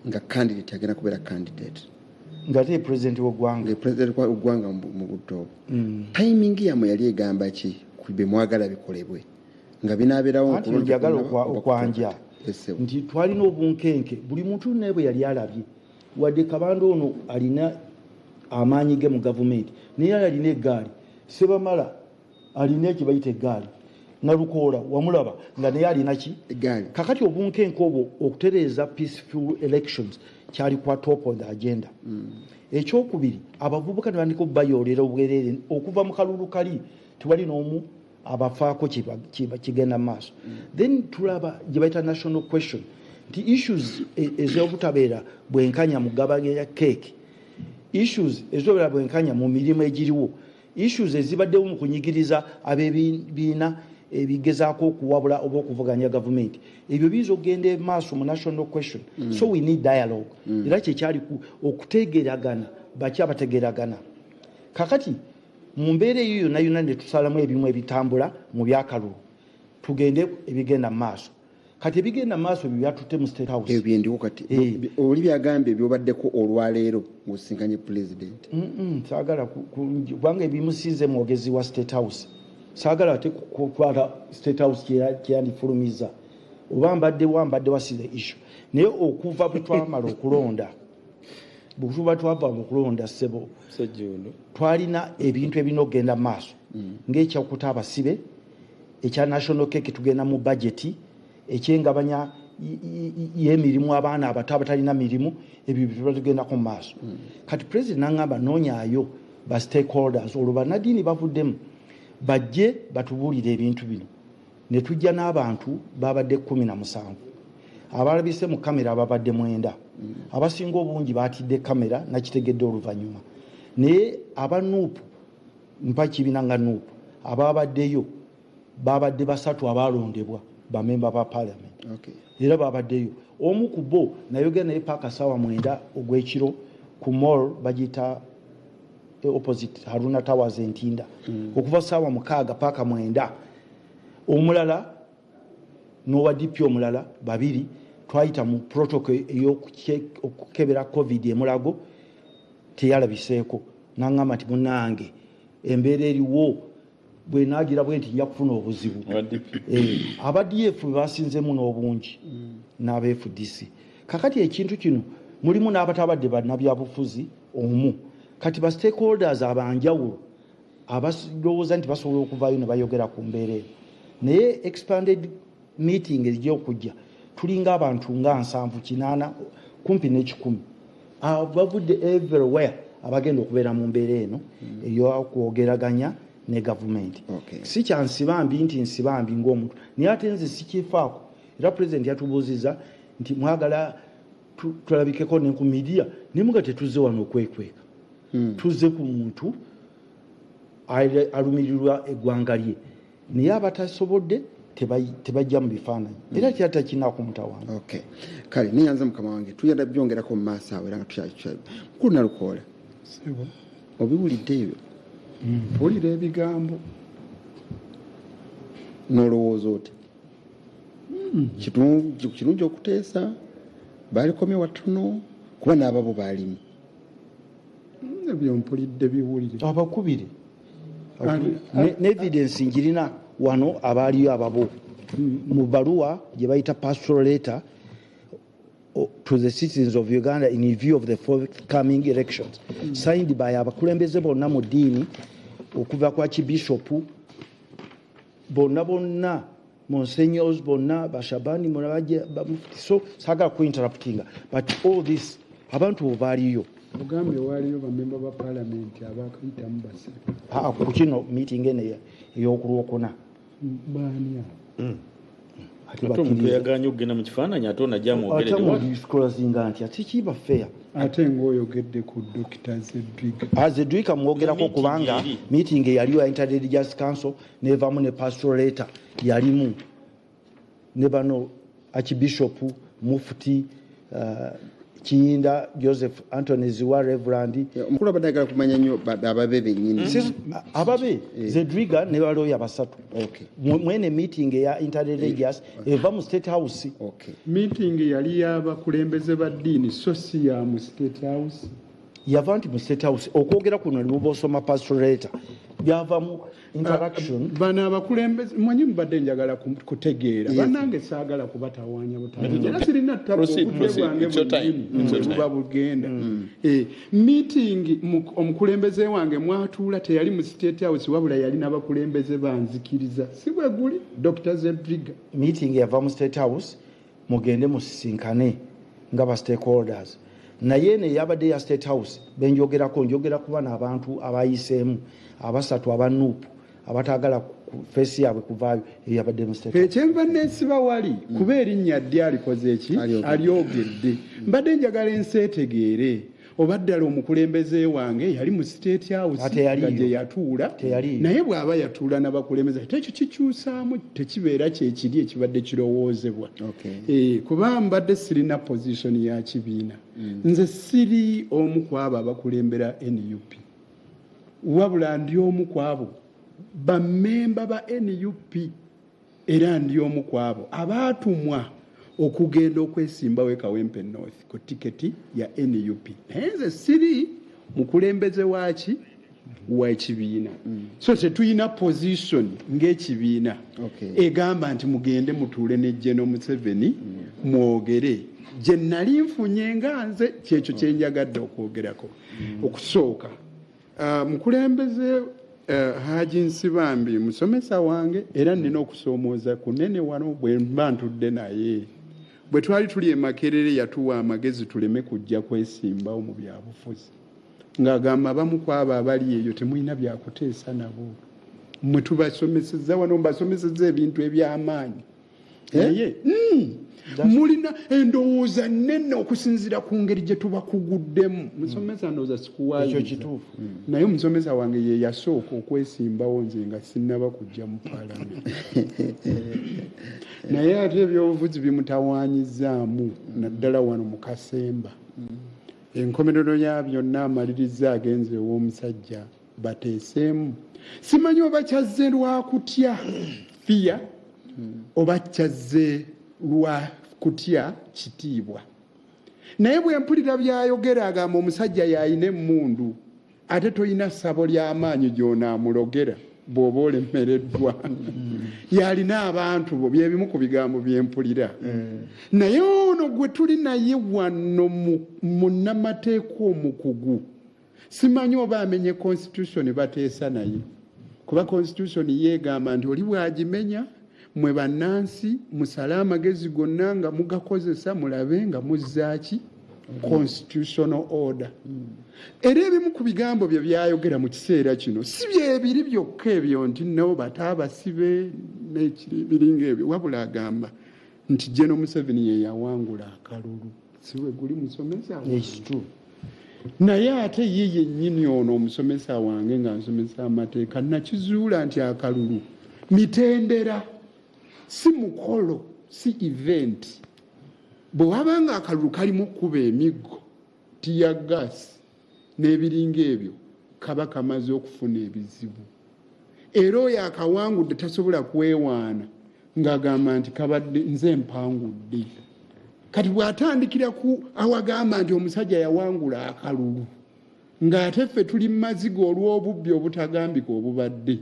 nga candidate agenda kubeera candidate nga te president w'eggwanga president w'eggwanga mu budde timing yamwe yali egamba ki ku bye mwagala bikolebwe nga binaabeerawo njagala okwanja nti twalina obunkenke buli muntu naye bwe yali alabye wadde kabanda ono alina amaanyi ge mu gavumenti naye alina eggaali Sebamala alina ekibayita eggaali Nalukoola wamulaba nga naye alina ki eggaali kakati obunkenke obwo okutereeza peaceful elections kyali kwa top on the agenda ekyokubiri abavubuka ne bandika okubayoolera obwereere okuva mu kalulu kali tewali n'omu abafaako kigenda maaso. Then tulaba gye bayita national question nti issues ez'obutabeera bwenkanya mu ggabanya ya keeki, issues ez'obeera bwenkanya mu mirimu egiriwo, issues ezibaddewo mu kunyigiriza ab'ebibiina ebigezaako okuwabula oba okuvuganya gavumenti, ebyo biyinza okugenda maaso mu national question. So we need dialogue. Era kyekyali okutegeragana, baki abategeragana. Kakati mu mbeera eyo yonna yonna ne tusalamu ebimu ebitambula mu byakalulu, tugende ebigenda mu maaso. Kati ebigenda mu maaso byatutte mu State House. Ebyo ndiwo kati oli byagambye byobaddeko olwaleero ng'osinkanye pulezidenti. Saagala kubanga ebimusinze mwogezi wa State House. Saagala ate kukwata State House kyeyandifulumiza oba mbadde wasize issue. Naye okuva bwe twamala okulonda, bwe twava mu kulonda ssebo, twalina ebintu ebirina okugenda mu maaso ng'ekyakuta abasibe, ekya national cake tugenda mu budgeti, ekyengabanya y'emirimu abaana abato abatalina mirimu, ebyo bye tugendako mu maaso. Kati President n'angamba noonyaayo ba stakeholders olwo bannaddiini bavuddemu bajje batubuulire ebintu bino. Ne tujja n'abantu babadde 17 abalabise mu kamera babadde 9, abasinga obungi baatidde kamera nakitegedde oluvannyuma. Naye aba NUP mpa kibiina nga NUP ababaddeyo babadde 3 abalondebwa bamemba ba parliament. Era babaddeyo omu ku bo nayogera naye paaka ssaawa 9 ogw'ekiro ku mall bagiyita opposite Haruna Towers Ntinda, okuva ssaawa 6 paaka 9. Omulala n'owa DP omulala 2 twayita mu protocol ey'okukebera COVID emulago teyalabiseeko. N'angamba nti munnange embeera eriwo bwe naagira bwe nti nja kufuna obuzibu. Aba DF basinzemu n'obungi n'aba FDC. Kakati ekintu kino mulimu n'abatabadde bannabyabufuzi omu. Kati ba stakeholders abanjawulo abalowooza nti basobola okuvaayo ne bayogera ku mbeera eyo. Naye expanded meeting ejja okujja tulinga abantu nga 7-8 kumpi n'ekikumi bavudde everywhere abagenda okubeera mu mbeera eno ey'okwogeraganya ne gavumenti. Si kyansibambi nti nsibambi ng'omuntu, naye ate nze sikifaako. Era President yatubuuziza nti mwagala tulabikeko ne ku media naye muga tetuzze wano okwekweka. Tuzze ku muntu alumirirwa eggwanga lye, naye abatasobodde tebajja mu bifaananyi. Era kyata kinaku mutawaana. Kale niyanza mukama wange tuyenda byongerako mu maaso awo era nga tukyali mukulu Nalukoola obiwulidde ebyo? Mpulira ebigambo n'olowooza oti kirungi okuteesa baalikomye watono kuba n'ababo baalimu? Ebyo mpulidde biwulire abakubire ne evidence njirina wano abaaliyo ababo mu baluwa gye bayita pastoral letter to the citizens of Uganda in view of the forthcoming elections signed by abakulembeze bonna mu ddiini okuva kwa kibishopu bonna monsignors bonna bashabani munabaje. So saga ku interruptinga but all this abantu obaaliyo ogambe waliyo bamemba ba parliament abakayitamu base ku kino meeting ene ey'okulwokuna baania ate bakiyaganya okugenda mu kifaananyi ate onajja mwogerazinga nti ate kiba fair. Ate ng'oyogedde ku Dr. Zedriga Zedriga mwogerako kubanga meeting eyaliyo ya Inter-Religious Council nevamu ne pastoral letter yalimu ne bano Archbishop Mufti Kiyinda Joseph Anthony Ziwa Reverend omukulu abadagala kumanya nnyo ababe bennyini ababe Zedriga ne baloya 3 mwene meeting ya Inter-Religious eva mu State House. Meeting yali y'abakulembeze ba ddiini so si ya mu State House. Yava nti mu State House okwogera kuno ne mubosoma pastoral letter byava mu interaction. Bana abakulembeze mwenye mbadde njagala kutegeera bannange saagala kubatawaanya butawaanya era sirina buba bugenda. Meeting omukulembeze wange mwatuula teyali mu State House wabula yali n'abakulembeze banzikiriza si bwe guli Dr. Zedriga. Meeting yava mu State House mugende musisinkane nga ba stakeholders. Naye ne yabadde ya State House benjogerako njogera kuba n'abantu abayiseemu 3 aba NUP abatagala face yaabwe kuvaayo eyaba demonstrator. Ekyenva nesiba wali kuba erinnya ddi alikoze eki alyogedde mbadde njagala ensi etegeere oba ddala omukulembeze wange yali mu state house nga gye yatuula naye bw'aba yatuula n'abakulembeze ate ekyo kikyusaamu tekibeera kyekiri ekibadde kirowoozebwa kuba mbadde sirina position ya kibiina nze siri omu ku abo abakulembera NUP wabula ndi omu ku abo bammemba ba NUP era ndi omu ku abo abaatumwa okugenda okwesimbawo e Kawempe North ku tiketi ya NUP naye nze siri mukulembeze waki w'ekibiina so tetulina position ng'ekibiina egamba nti mugende mutuule ne General Museveni mwogere gye nali nfunye nga nze kyekyo kye njagadde okwogerako okusooka mukulembeze Haji Nsibambi musomesa wange era nina okusoomooza kunene wano bwe mba ntudde naye bwe twali tuli e Makerere yatuwa amagezi tuleme kujja kwesimbawo mu byabufuzi ng'agamba abamu ku abo abali eyo temulina byakuteesa nabo mmwe tubasomesezza wano mbasomesezza ebintu eby'amaanyi naye mulina endowooza nnene okusinziira ku ngeri gye tubakuguddemu musomesa ndowooza sikuwaayo naye omusomesa wange ye yasooka okwesimbawo nze nga sinnaba kujja mu paalamenti naye ate ebyobufuzi bimutawaanyizaamu naddala wano mu Kasemba enkomerero ya byonna amaliriza agenze ew'omusajja bateeseemu simanyi oba kyazze lwa kutya fiya oba kyazze lwa kutya kitiibwa naye bwe mpulira byayogera agamba omusajja yayina emmundu ate toyina ssabo ly'amaanyi gy'onaamulogera bw'oba olemereddwa yalina abantu bo byebimu ku bigambo byempulira naye ono gwe tuli naye wano munnamateeka omukugu simanyi oba amenye constitution bateesa naye kuba constitution yeegamba nti oli bw'agimenya mwe bannansi musale amagezi gonna nga mugakozesa mulabe nga muzzaaki constitutional order era ebimu ku bigambo bye byayogera mu kiseera kino si byebiri byokka ebyo nti nabo bataabasibe n'ebiringa ebyo wabula agamba nti General Museveni ye yawangula akalulu siwe guli musomesa naye ate ye yennyini ono omusomesa wange nga nsomesa amateeka nakizuula nti akalulu mitendera si mukolo si event bwe wabanga akalulu kalimu kuba emiggo tiya gas n'ebiringa ebyo kaba kamaze okufuna ebizibu era oyo akawangudde tasobola kwewaana ng'agamba nti kabadde nze mpangudde kati bw'atandikira ku awagamba nti omusajja yawangula akalulu ng'ate ffe tuli mu mazigo olw'obubbi obutagambika obubadde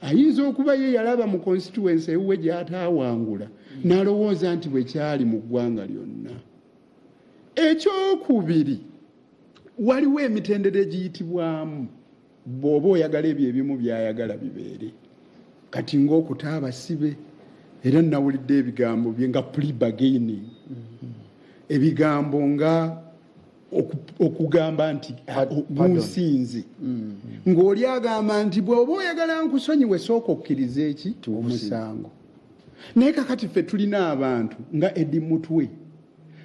ayinza okuba ye yalaba mu constituency ewuwe gy'ataawangula n'alowooza nti bwe kyali mu ggwanga lyonna. Ekyokubiri, waliwo emitendera egiyitibwamu bw'oba oyagala ebyo ebimu by'ayagala bibeere. Kati ng'okuta abasibe, era nawulidde ebigambo bye nga plea bargaining, ebigambo nga okugamba nti bunsinzi, ng'oli agamba nti bw'oba oyagala nkusonyiwe sooka okkiriza eki omusango. Naye kakati ffe tulina abantu nga Eddie Mutwe,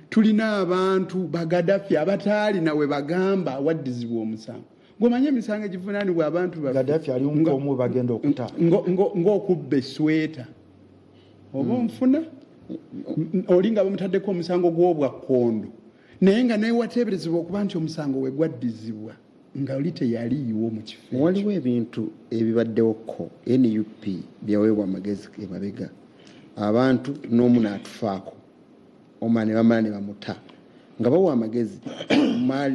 tulina abantu bagadafi abataalina we bagamba awaddizibwa omusango. Gwemanye emisango egivunaanibwa abantu Gaddafi ali omu bagenda okuta ng'okubba esweta oba onfuna oli nga bamutaddeko omusango gw'obwakkondo, naye nga naye wateeberezebwa okuba nti omusango we gwaddizibwa nga oli teyaliiwo mu kifo. Waliwo ebintu ebibaddewoko NUP byaweebwa amagezi emabega, abantu n'omu n'atufaako omala ne bamala ne bamuta nga bawa amagezi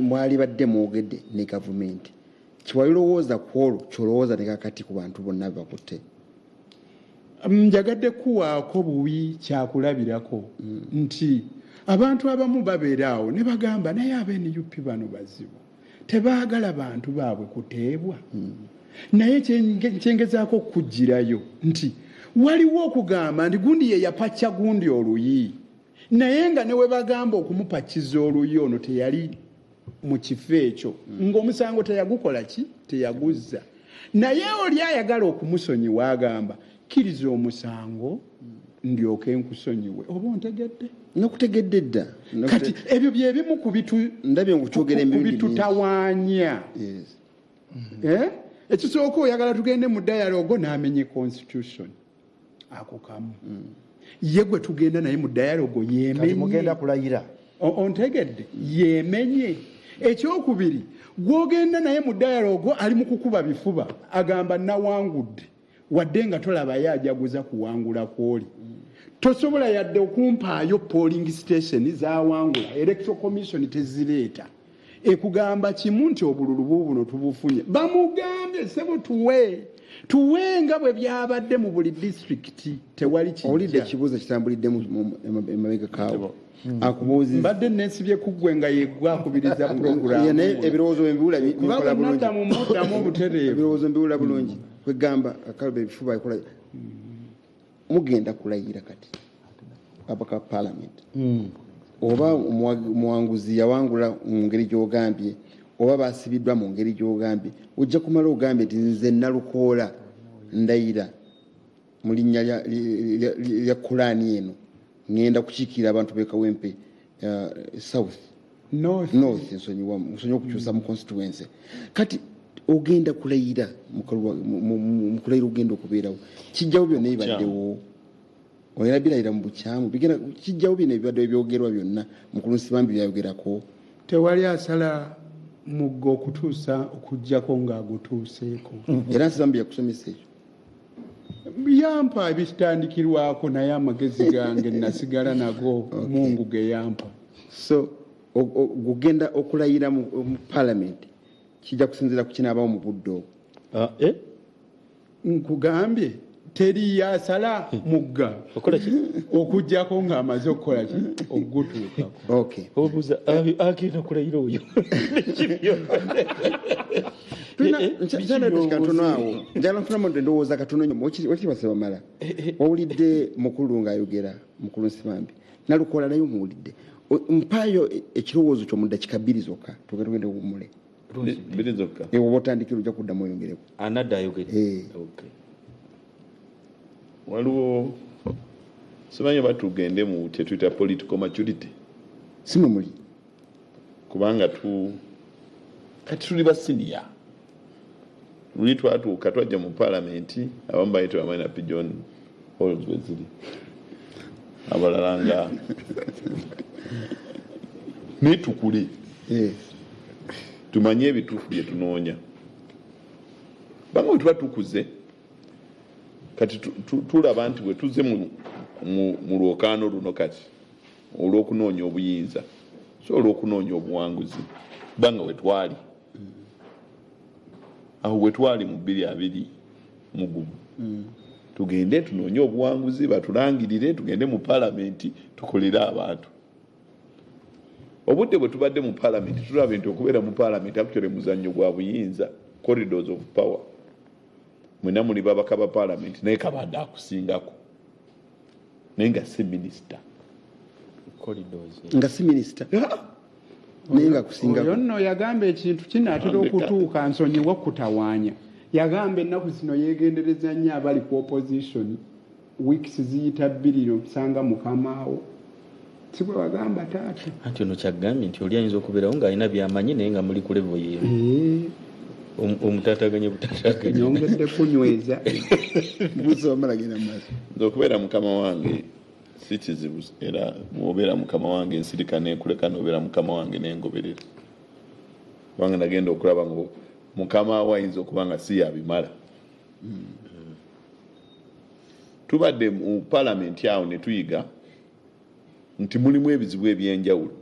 mwali badde mwogedde ne gavumenti. Kiwalirowooza ku olwo kyolowooza ne kakati ku bantu bonna bakutte. Njagadde kuwaako buwi kyakulabirako nti abantu abamu babeeraawo ne bagamba naye aba-NUP bano bazibu, tebaagala bantu baabwe kuteebwa. Naye kyengezaako okugirayo nti waliwo okugamba nti gundi ye yapacca gundi oluyi, naye nga ne we bagamba okumupacciza oluyi ono teyali mu kifo ekyo, ng'omusango teyagukola ki, teyaguzza. naye oli ayagala okumusonyiwa agamba kkiriza omusango ndyoke nkusonyiwe. Oba ontegedde? Nakutegedde dda. Kati ebyo bye bimu ku bitutawaanya. Ekisooka oyagala tugende mu dialogue n'amenye constitution. Ako kamu. Ye gwe tugenda naye mu dialogue yemenye. Mugenda kulayira. Ontegedde? Yemenye. Ekyokubiri gwogenda naye mu dialogue ali mu kukuba bifuba agamba nawangudde wadde nga tolaba yajaguza kuwangula kwoli. Tosobola yadde okumpaayo polling station zawangula electoral commission tezireeta ekugamba kimu nti obululu buno tubufunye. Bamugambye sebo tuwe nga bwe byabadde mu buli district tewali kijja. Olidde ekibuuzo kitambulidde emabega kaawo. Akubuuzi mbadde nesibye kuggwe nga yeggwa akubiriza program. Naye ebirowoozo mbiwula bikola bulungi. Ebirowoozo mbiwula bulungi. Kwegamba akalube ebifuba ekola. Mugenda kulayira kati abaka parliament. Oba omuwanguzi yawangula mu ngeri gy'ogambye oba basibiddwa mu ngeri gy'ogambye ojja kumala ogambye nti nze nalukoola ndayira mu linnya lya Kulaani eno ngenda kukiikirira abantu b'e Kawempe south north nsonyiwa okukyusa mu constituency. Kati ogenda kulayira mu kulayira ogenda okubeerawo kijjawo byonna ebibaddewo oyera birayira mu bukyamu bigenda kijjawo bino ebibadde ebyogerwa byonna mukulu Nsibambi byayogerako. Tewali asala muggo okutuusa okujjako ng'agutuuseeko. Era Nsibambi yakusomesa ekyo yampa ebitandikirwako naye amagezi gange nasigala nago Mungu ge yampa. So gugenda okulayira mu parliament kijja kusinzira ku kinaabawo mu budde obwo. Nkugambye teri yasala mugga okujjako ng'amaze okukola ki okugutuukako. Obuuza agenda kulayira oyo. Njala nfunamu ndowooza katono nnyo okibasaba mala. Owulidde mukulu ng'ayogera mukulu Nsibambi nalukoola naye omuwulidde mpaayo ekirowoozo ky'omudda kikabiri zokka tugende kuwummule. Oba otandikira ojja kuddamu oyongereko. Anadda ayogere. Waliwo simanyi batugende mu tetuyita political maturity. Simwe muli kubanga kati tuli ba senior. Luli twatuuka twajja mu parliament abamu bayita bamanya pigeon holes weziri abalala nga netukule tumanye ebituufu bye tunoonya. Banga bwe tuba tukuze kati tulaba nti bwe tuze mu lwokaano luno kati olw'okunoonya obuyinza so olw'okunoonya obuwanguzi banga we twali aho we twali mu 2020 mugumu tugende tunoonye obuwanguzi batulangirire tugende mu parliament tukolere abantu. Obudde bwe tubadde mu parliament tulaba nti okubeera mu parliament actually muzannyo gwa buyinza corridors of power. Mwena muli babaka ba parliament naye kabadde akusingako naye nga si minister nga si minister naye nga akusingako. Oyo nno yagamba ekintu kinaatera okutuuka nsonyiwa kutawaanya. Yagamba ennaku zino yeegendereza nnyo abali ku opposition weeks ziyita 2 okusanga mukamaawo si bwe wagamba taata. Anti ono kyagambye nti oli ayinza okubeerawo ng'alina byamanyi naye nga muli ku level yeemu. Omutataganye butataganye nyongedde kunyweza buzo amalagenda maaso. Nze okubeera mukama wange si kizibu era mwobeera mukama wange nsirika neekuleka nobeera mukama wange nengoberera kubanga nagenda okulaba ngo mukama wayinza okuba nga si yabimala. Tubadde mu palamenti awo ne tuyiga nti mulimu ebizibu ebyenjawulo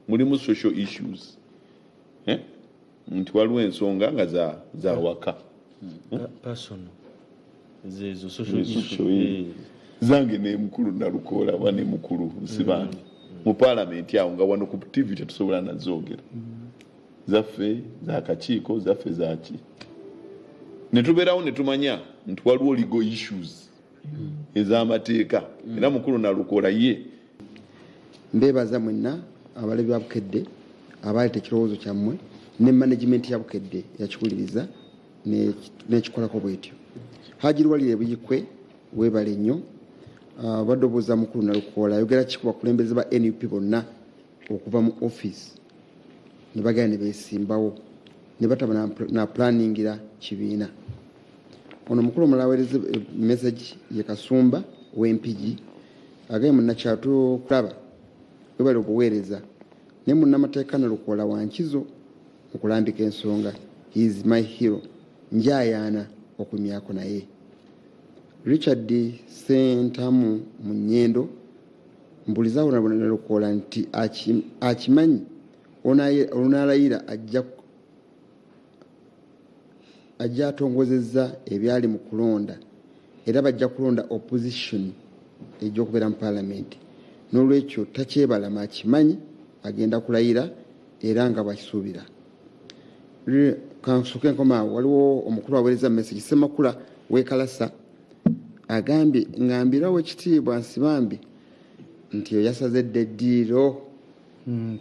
mulimu social issues nti waliwo ensonga nga za waka personal zezo social issues zange ne mukulu nalukoola oba ne mukulu Nsibambi mu palamenti awo nga wano ku TV tetusobola nazoogera zaffe zakakiiko zaffe zaki ne tubeerawo ne tumanya nti waliwo legal issues ez'amateeka era mukulu nalukoola ye. Mbeebaza mwenna abalebi ba Bukedde abaleeta ekirowoozo kyammwe ne management ya Bukedde yakiwuliriza nekikolako bwetyo. Hajirwalire buyikwe webale nnyo. Badde obuuza mukulu Nalukoola ayogera ki ku bakulembeze ba NUP bonna okuva mu office ne bagenda ne beesimbawo ne bataba na planningira kibiina. Ono mukulu omulala aweereza message ye Kasumba w'Empigi agaye munnakyalo kulaba webale okuweereza ne munnamateeka Nalukoola Wankizo okulambika ensonga. He is my hero. Njayaana okumyako naye. Richard Sentamu Munyendo mbulizawo na Nalukoola nti akimanyi onalayira ajja atongozezza ebyali mu kulonda era bajja kulonda opposition ej'okubeera mu parliament. N'olwekyo takyebalama akimanyi agenda kulayira era nga bwakisuubira. Kansuke nkomaawo waliwo omukulu aweereza message Ssemakula w'Ekalasa agambye ngambirawo ekitiibwa Nsibambi nti yasaze eddiiro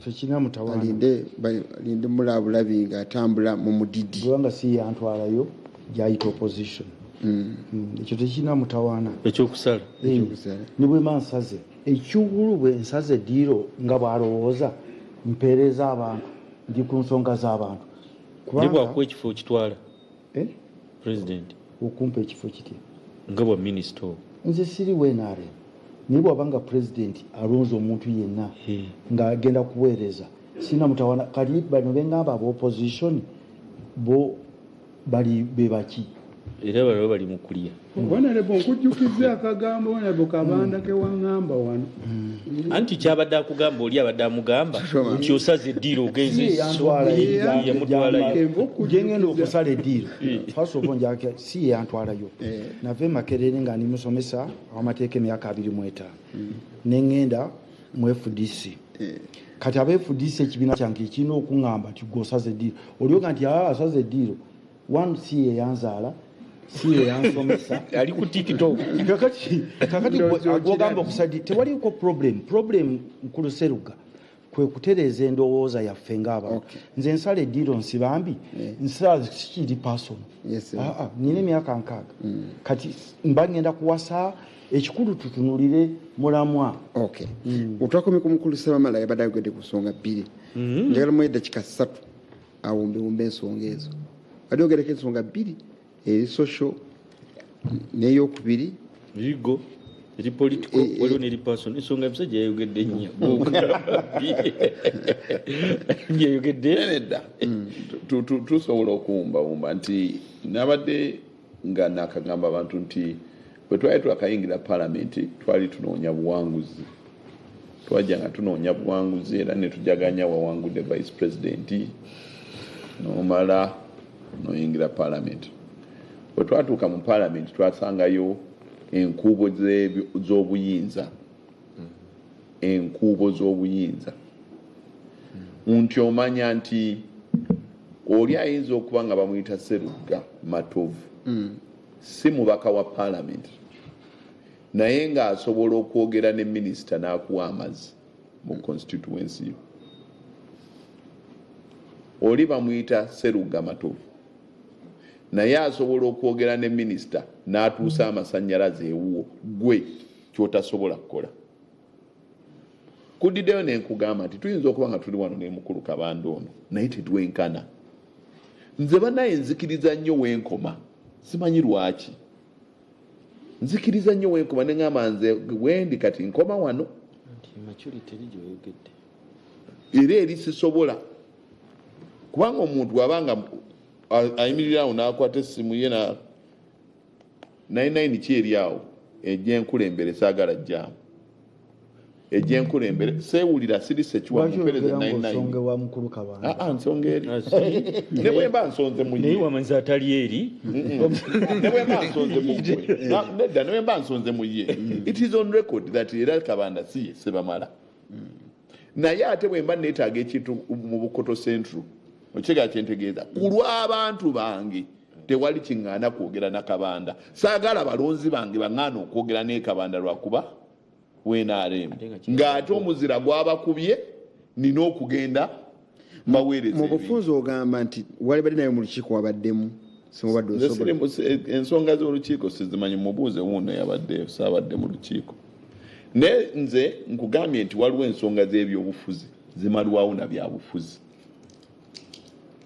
tekina mutawaana alinde mulabulabi ng'atambula mu mudidi kubanga si yantwalayo gyayita opposition. Ekyo tekina mutawaana ekyokusala ne bwe mansaze ekyugulu bwe nsaze eddiiro nga bw'alowooza mpeereza abantu ndi ku nsonga z'abantu ne bwakuwa ekifo kitwala president okumpa ekifo kitya nga bwa minisita nze siri wenaare naye bw'abanga president alonze omuntu yenna ng'agenda kuweereza sina mutawaana kali bano bengamba aba opposition bo bali bebaki era baliwo bali mu kulya. Honorable nkujjukiza akagambo Honorable Kabanda ke waŋŋamba wano. Anti kyabadde akugamba oli abadde amugamba nti osaze eddiiro ogenze yamutwalayo gengenda okusala eddiiro first of all njaka si yantwalayo nave Makerere nga ndi musomesa aw'amateeka emyaka 25 neŋŋenda mu FDC kati aba FDC ekibiina kyange kirina okuŋŋamba nti gwosaze eddiiro olyoga nti asaze eddiiro one si yeyanzaala si yeyansomesa ali ku TikTok kakati agogamba okusadi tewaliko problem nkulu Seruga kwe kutereeza endowooza yaffe ng'abantu. Nze nsala eddiiro Nsibambi nsala sikiri personal nina emyaka 6 kati mba ngenda kuwasa ekikulu tutunulire mulamwa. Otwakomye ku mukulu Ssemamala yabadde ayogedde ku nsonga 2 njagala mu eddakiika 3 awumbewumbe ensonga ezo. Badde ogereko ensonga 2 eri social n'eyokubiri ligo eri political waliwo n'eri personal. Ensonga emusajja yayogedde nnyo yayogedde nedda tusobola okuwumbawumba nti nabadde nga nakagamba abantu nti bwe twali twakayingira palamenti twali tunoonya buwanguzi twajja nga tunoonya buwanguzi era ne tujaganya wawangudde vice president nomala noyingira palamenti. Bwe twatuuka mu palamenti twasangayo enkuubo z'obuyinza nti omanya nti oli ayinza okuba nga bamuyita Seruga Matovu si mubaka wa palamenti naye ng'asobola okwogera ne minisita n'akuwa amazzi mu constituency yo. Oli bamuyita Seruga Matovu naye asobola okwogera ne minisita n'atuusa amasannyalaze ewuwo gwe kyotasobola kukola. Kuddideyo ne nkugamba nti tuyinza okuba nga tuli wano ne mukulu Kabanda ono naye tetwenkana. Nze banaye nzikiriza nnyo wenkoma simanyi lwaki nzikiriza nnyo wenkoma ne ngamba nze wendi kati nkoma wano era eri sisobola kubanga omuntu wabanga ayimirira awo n'akwata essimu ye na 99 kyeri awo ejjenkulembere saagala jjaamu ejjenkulembere seewulira siri sekiwa mupereze 99 nsonga eri ne bwe mba nsonze mu naye wamanzi atali eri ne bwe mba nsonze mu gwe nedda ne bwe mba nsonze mu ye it is on record that era Kabanda si Ssebamala naye ate bwe mba neetaaga ekintu mu Bukoto Central okiga kyentegeeza ku lw'abantu bange tewali kiŋŋaana kwogera na Kabanda. Saagala balonzi bange baŋŋaana okwogera ne Kabanda lwakuba WNRM ng'ate omuzira gwabakubye nina okugenda mbaweereza mu bufunze ogamba nti wali badde naye mu lukiiko wabaddemu ensonga z'olukiiko sizimanyi mubuuze wuuno yabadde saabadde mu lukiiko naye nze nkugambye nti waliwo ensonga z'ebyobufuzi zimalwawo na byabufuzi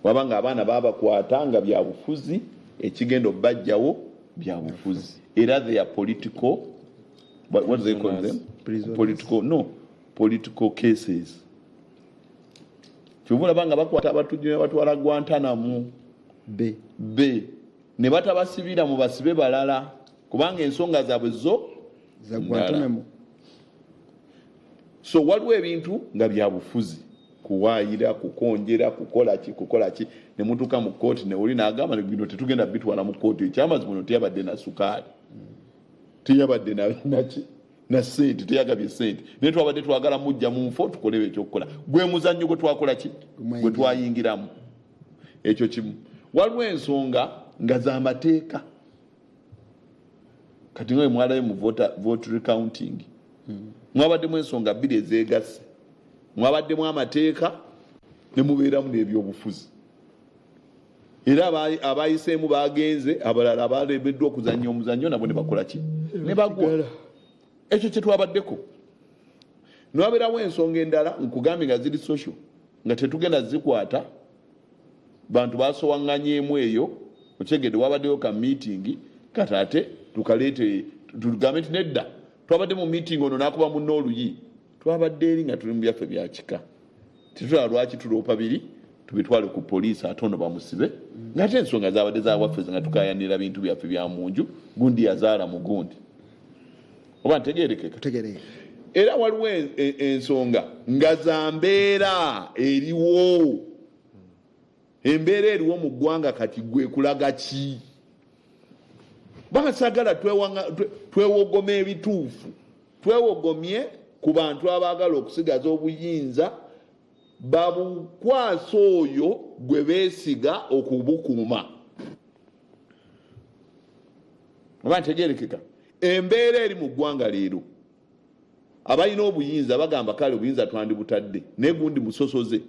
waba nga abaana babakwata nga byabufuzi ekigendo bajjawo byabufuzi era they are political what do they call them political cases kyovula banga bakwata abatujju ne batwala Guantanamo be ne batabasibira mu basibe balala kubanga ensonga zaabwe zo za Guantanamo. So waliwo ebintu nga byabufuzi kuwaayira kukonjera kukola ki ne mutuuka mu kooti ne oli n'agamba bino tetugenda bitwala mu kooti ekyamazima no teyabadde na sukaali teyabadde na sente teyagabye sente naye twabadde twagala mujja mu nfo tukolewo ekyokukola gwe muzannyo gwe twakola ki gwe twayingiramu ekyo kimu. Waliwo ensonga nga z'amateeka kati nga mwalayo mu vote recounting mwabaddemu ensonga bbiri ezeegasse mwabaddemu amateeka ne mubeeramu n'ebyobufuzi era abayiseemu bagenze abalala abalemeddwa okuzannya omuzannyo nabo ne bakola ki ne bagwa ekyo kye twabaddeko nwabeerawo ensonga endala nkugambye nga ziri social nga tetugenda zikwata bantu basowaŋŋanyeemu eyo okyegedde wabaddeyo ka meeting kati ate tukaleete tugambe nti nedda twabadde mu meeting ono n'akuba munno oluyi twabadde eri nga tuli mu byaffe bya kika tetulaba lwaki tuloopa biri tubitwale ku poliisi ate ono bamusibe ng'ate ensonga zaabadde zawaffe nga tukayanira bintu byaffe bya mu nju gundi yazaala mu gundi oba ntegeerekeka era waliwo ensonga nga za mbeera eriwo embeera eriwo mu ggwanga kati gwe kulaga ki bagasagala twewogomye ebituufu twewogomye ku bantu abaagala okusigaza obuyinza babukwasa oyo gwe beesiga okubukuuma oba ntegeerekeka embeera eri mu ggwanga leero abalina obuyinza bagamba kale obuyinza twandibutadde naye gundi musosoze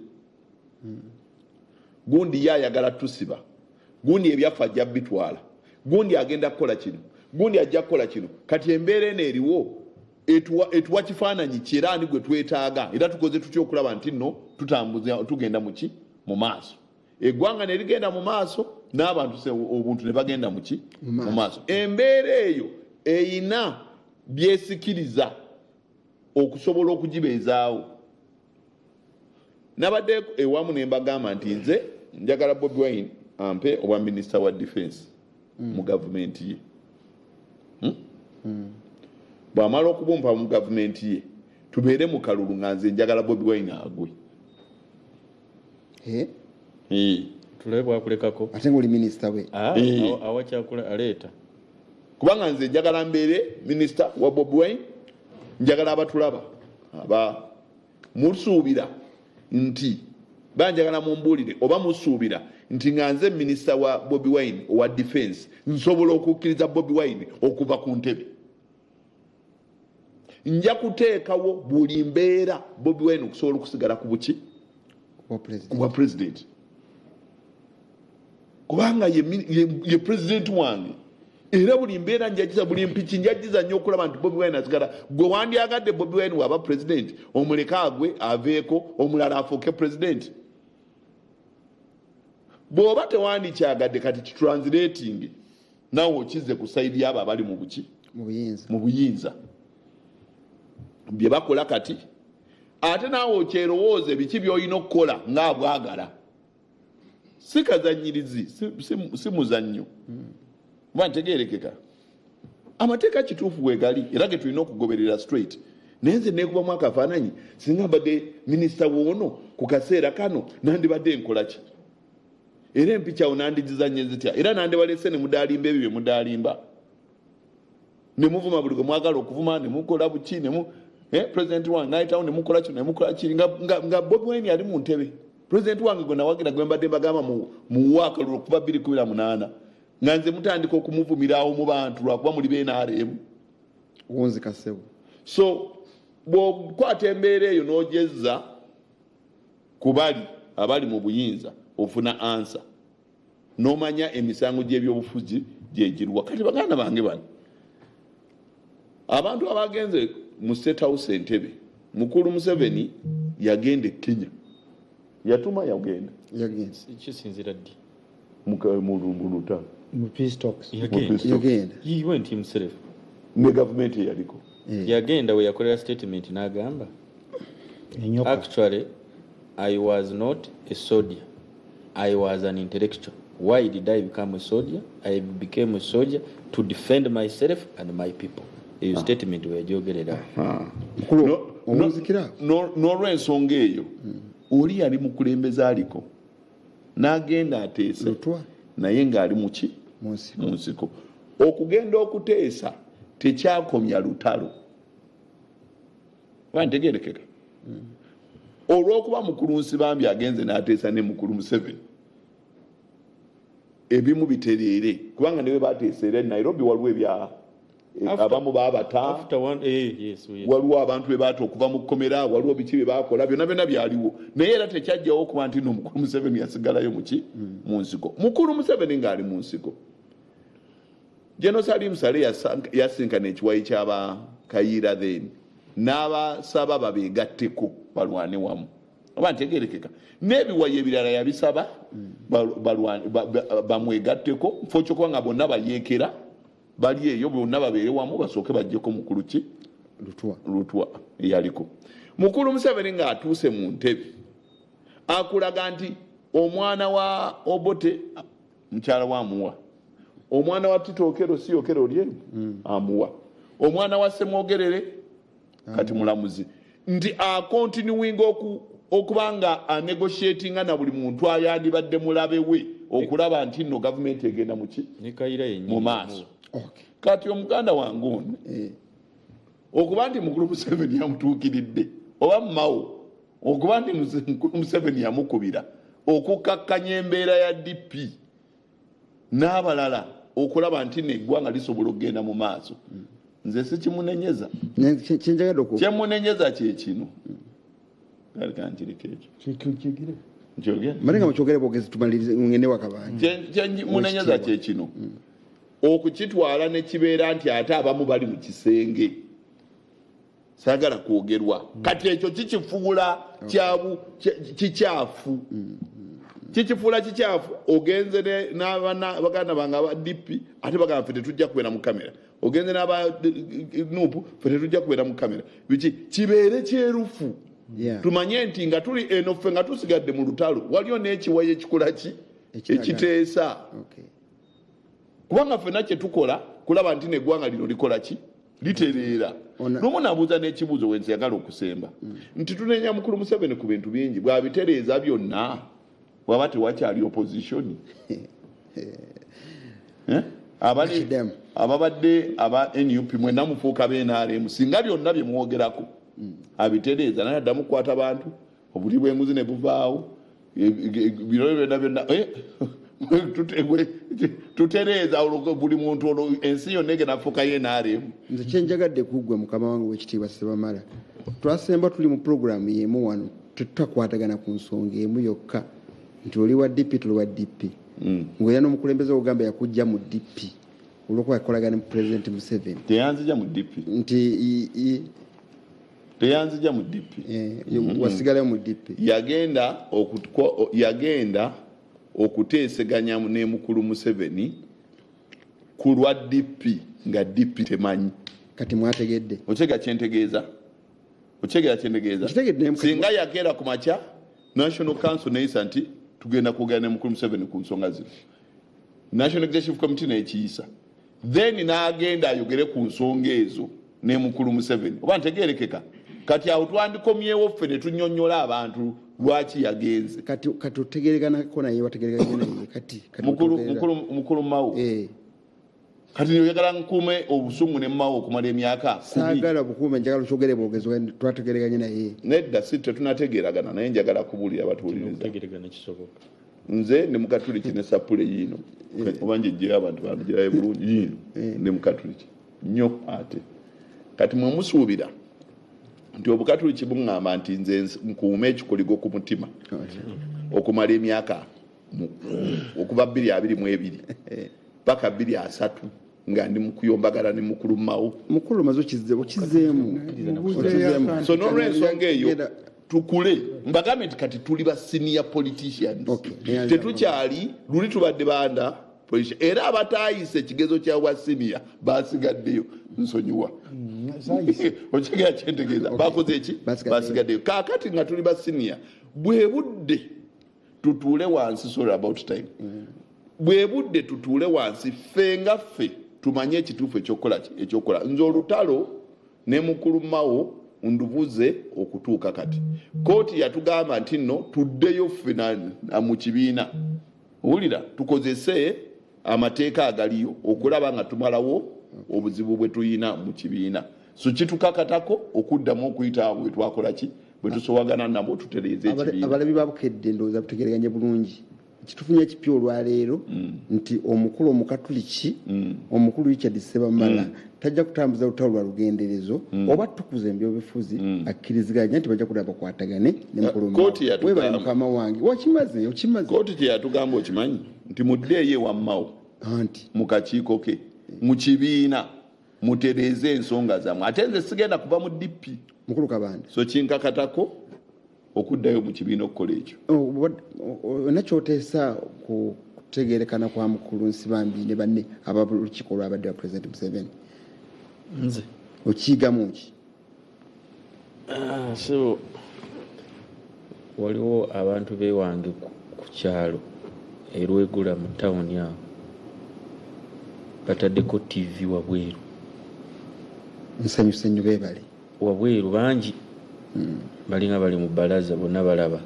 gundi yayagala tusiba gundi ebyaffe ajja bitwala gundi agenda kukola kino gundi ajja kukola kino kati embeera eno eriwo etuwa kifaananyi kyeraani gwe twetaaga era tukoze tutya okulaba nti nno tutambuza tugenda muki mu maaso eggwanga ne ligenda mu maaso n'abantu obuntu ne bagenda muki mu maaso embeera eyo eyina byesikiriza okusobola okugibeezaawo nabadde ewamu ne mbagamba nti nze njagala Bobi Wine ampe obwa minisita wa defense mu gavumenti ye bw'amala okubumpa mu gavumenti ye tubeere mu kalulu nga nze njagala Bobi Wine agwe tulabe bwakulekako ate ng'oli minisita we awakyakula aleeta kubanga nze njagala mbeere minisita wa Bobi Wine njagala abatulaba musuubira nti banjagala mumbuulire oba musuubira nti nga nze minisita wa Bobi Wine owa defense nsobola okukkiriza Bobi Wine okuva ku ntebe nja kuteekawo buli mbeera Bobi Wine okusobola okusigala ku buki kuba president kubanga ye president wange era buli mbeera njagiza buli mpiki njagiza nnyo okulaba nti Bobi Wine asigala gwe wandyagadde Bobi Wine waba president omuleka agwe aveeko omulala afuuke president bw'oba tewandikyagadde kati kitranslating nawe okize ku sayidi y'abo abali mu buki mu buyinza bye bakola kati ate naawe okyerowooze biki by'olina okukola ng'abwagala si kazanyirizi si muzannyo ba ntegeerekeka amateeka kituufu wegali era ge tulina okugoberera straight naye nze neekubamu akafaananyi singa mbadde minisita woono ku kaseera kano nandibadde nkola ki era empikyawo nandigizanye zitya era nandibalese ne mudaalimba ebyo bye mudaalimba ne muvuma buli gwe mwagala okuvuma ne mukola buki president wange nayitawo ne mukola kino ne mukola kiri nga Bobi Wine ali mu ntebe president wange gwe nawagira gwe mbadde mbagamba mu waakalulu okuva 2018 nga nze mutandika okumuvumiraawo mu bantu lwakuba muli BNRM wonzikasewo so bw'okwata embeera eyo n'ogyezza ku bali abali mu buyinza ofuna ansa n'omanya emisango gy'ebyobufuzi gyegirwa. Kati baganda bange bano abantu abagenze mu State House Entebbe, mukulu Museveni yagenda e Kenya, yatuma yagenda kisinzira ddi mu lutalo mu peace talks yagenda he went himself ne government yaliko yagenda we yakolera statement n'agamba enyoka. actually I was not a soldier, I was an intellectual. Why did I become a soldier? I became a soldier to defend myself and my people. Eyo statement weyajogerera omuzikira n'olw'ensonga eyo oli yali mukulembeze aliko n'agenda ateese Lutwa naye ng'ali muki mu nsiko. Okugenda okuteesa tekyakomya lutalo, bantegerekeka olw'okuba mukulu Nsibambi agenze n'ateesa ne mukulu Museveni ebimu bitereere kubanga niwe bateesera Nairobi waliwo ebya abamu baabata waliwo abantu be baata okuva mu kkomera, waliwo biki bye baakola, byonna byaliwo, naye era tekyajjawo okuba nti no mukulu Museveni yasigalayo muki mu nsiko. Mukulu Museveni ng'ali mu nsiko, General Salim Saleh yasinkana ekiwayi ky'aba Kayiira then n'abasaba babeegatteko balwane wamu, oba ntegerekeka, n'ebiwayi ebirala yabisaba bamwegatteko mfo kyokuba nga bonna bayeekera bali eyo bonna babeere wamu basooke bajjeko mukulu ki Lutwa eyaliko. Mukulu Museveni ng'atuuse mu ntebe akulaga nti omwana wa Obote mukyala wa amuwa, omwana wa Tito Okello si Okello olyeru amuwa, omwana wa Semwogerere kati mulamuzi, nti akontinuwinga okubanga anegotiatinga na buli muntu ayandibadde mulabe we okulaba nti nno gavumenti egenda muki mu maaso. Kati omuganda wange ono okuba nti mukulu Museveni yamutuukiridde oba mumawo okuba nti mukulu Museveni yamukubira okukakkanya embeera ya DP n'abalala okulaba nti neggwanga lisobola okugenda mu maaso, nze sikimunenyeza. Kyemunenyeza kyekino munenyaza kyekino okukitwala ne kibeera nti ate abamu bali mu kisenge saagala kwogerwa. Kati ekyo kikifuula kikyafu, kikifuula kikyafu. Ogenze n'abaganda bange aba DP ate bagamba ffe tetujja kubeera mu kamera, ogenze n'aba NUP ffe tetujja kubeera mu kamera, biki kibeere kyerufu. Tumanye nti nga tuli eno ffe nga tusigadde mu lutalo waliyo n'ekiwayi ekikola ki ekiteesa, kubanga ffenna kye tukola kulaba nti neggwanga lino likola ki litereera. N'omu nabuuza n'ekibuuzo wensi yagala okusemba nti tunenya mukulu Museveni ku bintu bingi, bw'abitereeza byonna bw'aba tewakyali opposition ababadde aba NUP mwenna mufuuka b'NRM singa byonna bye mwogerako abitereeza naye addamu kukwata bantu, obuli bw'enguzi ne buvaawo, birole byonna tutereeza buli muntu olwo ensi yonna egenda kufuuka y'NRM. Nze kyenjagadde kuggwe mukama wange w'ekitiibwa Ssebamala, twasemba tuli mu puroguramu y'emu wano, tetutakwatagana ku nsonga emu yokka nti oli wa DP tuli wa DP. Ng'era n'omukulembeze ogamba yakujja mu DP olw'okuba yakolagana mu President Museveni. Teyanzija mu DP nti teyanzija mu DP wasigalayo mu DP. Yagenda okuteeseganya ne mukulu Museveni ku lwa DP nga DP temanyi. Kati mwategedde okega kyentegeeza singa yagenda ku makya National Council neyisa nti tugenda kugenda ne mukulu Museveni ku nsonga zino, National Executive Committee nekiyisa, then n'agenda ayogere ku nsonga ezo ne mukulu Museveni, oba ntegeerekeka. Kati awo twandikomyewo ffe ne tunnyonnyola abantu lwaki yagenze. Kati otegereganako naye wategereganye naye kati mukulu Mao kati oyagala nkuume obusungu ne Mao okumala emyaka 10. Saagala bukuume, njagala kyogere bwogezi twategereganye naye. Nedda si tetunategeeragana naye njagala kubuulira batuwuliriza. Nze ne Mukatuliki ne Sapule yiino oba njejjeyo abantu banjirayo bulungi yiino ne Mukatuliki nnyo ate. Kati mwe musuubira nti Obukatuliki buŋŋamba nti nze nkuume ekikoligo ku mutima okumala emyaka okuva 2022 paka 2023 nga ndi mukuyombagala ne mukulu mawo mukulu mazo okizeemu so n'olwensonga eyo tukule mbagambe nti kati tuli ba senior politicians tetukyali luli tubadde banda politician era abatayise ekigezo kya bwa senior basigaddeyo nsonyiwa okigera kyentegeeza bakoze eki basigaddeyo kaakati nga tuli ba senior bwe budde tutuule wansi sorry about time bwe budde tutuule wansi fenga ffe tumanye ekituufu ekyokukola nze olutalo ne mukulu mawo ndubuze okutuuka kati kooti yatugamba nti nno tuddeyo ffe mu kibiina owulira tukozese amateeka agaliyo okulaba nga tumalawo obuzibu bwe tuyina mu kibiina so kitukakatako okuddamu okuyita bwe twakola ki bwe tusowagana nabo tutereeze ekibiina abalabi babukedde ndowooza butegeraganye bulungi kitufunye ekipya olwaleero nti omukulu omukatuliki omukulu Richard Ssebamala tajja kutambuza lutalo lwa lugenderezo oba tukuza ebyobufuzi akkiriziganya nti bajja kulaba bakwatagane ne mukulu webale mukama wange okimaze kooti kye yatugamba okimanyi nti muddeeyo wammawo anti mu kakiiko ke mu kibiina mutereeze ensonga zammwe ate nze sigenda kuva mu DP mukulu Kabanda so kinkakatako okuddayo mu kibiina okukola ekyo nakyoteesa kutegeerekana kwa mukulu Nsibambi ne banne ab'olukiiko olwabadde wa President Museveni nze okiyigamu ki so waliwo abantu bewange ku kyalo erwegula mu tawuni awo bataddeko TV wabweru nsanyuse nnyo beebale wabweru bangi balinga bali mu balaza bonna balaba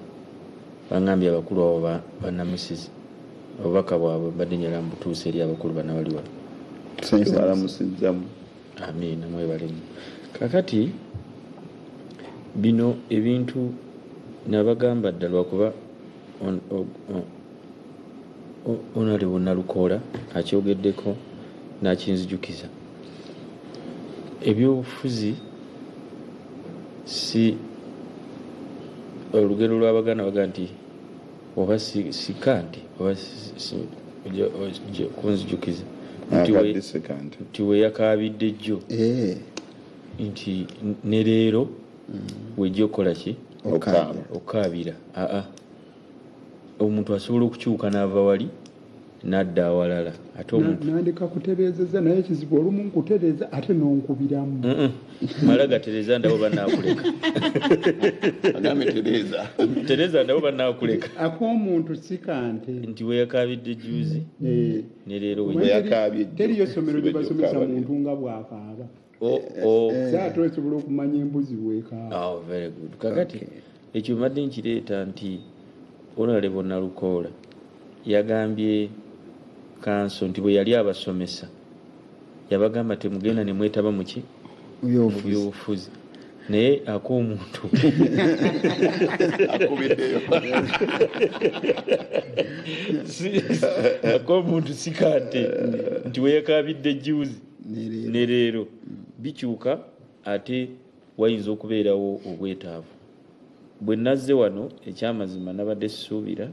bangambye abakulu abo banamusizi obubaka bwabwe mbadde nyala mbutuusa eri abakulu bana baliwa balamusizzamu amiina mwebalemu kakati bino ebintu nabagamba ddala lwakuba onali Nalukoola akyogeddeko nakinzijukiza ebyobufuzi si olugero lw'Abaganda baga nti oba sikandi oba kunzijukiza nti weyakaabidde jjo nti ne leero wejja okukola ki okaabira omuntu asobola okukyuka n'ava wali n'adda awalala ate omuntu nandika kutereezeza naye ekizibu olumu nkutereeza ate n'onkubiramu mala gatereeza ndabo banaakuleka tereeza ndabo banaakuleka ak'omuntu si kante nti weyakaabidde juzi ne leero teriyo ssomero gye basomesa muntu nga bw'akaaba saate osobola okumanya embuzi bwekaaba very good kakati ekyo mbadde nkireeta nti Honorable Nalukoola yagambye kanso nti bwe yali abasomesa yabagamba temugenda ne mwetaba muki mu byobufuzi naye ak'omuntu ak'omuntu si kante nti weyakaabidde juzi ne leero bikyuka ate wayinza okubeerawo obwetaavu bwe nazze wano ekyamazima nabadde sisuubira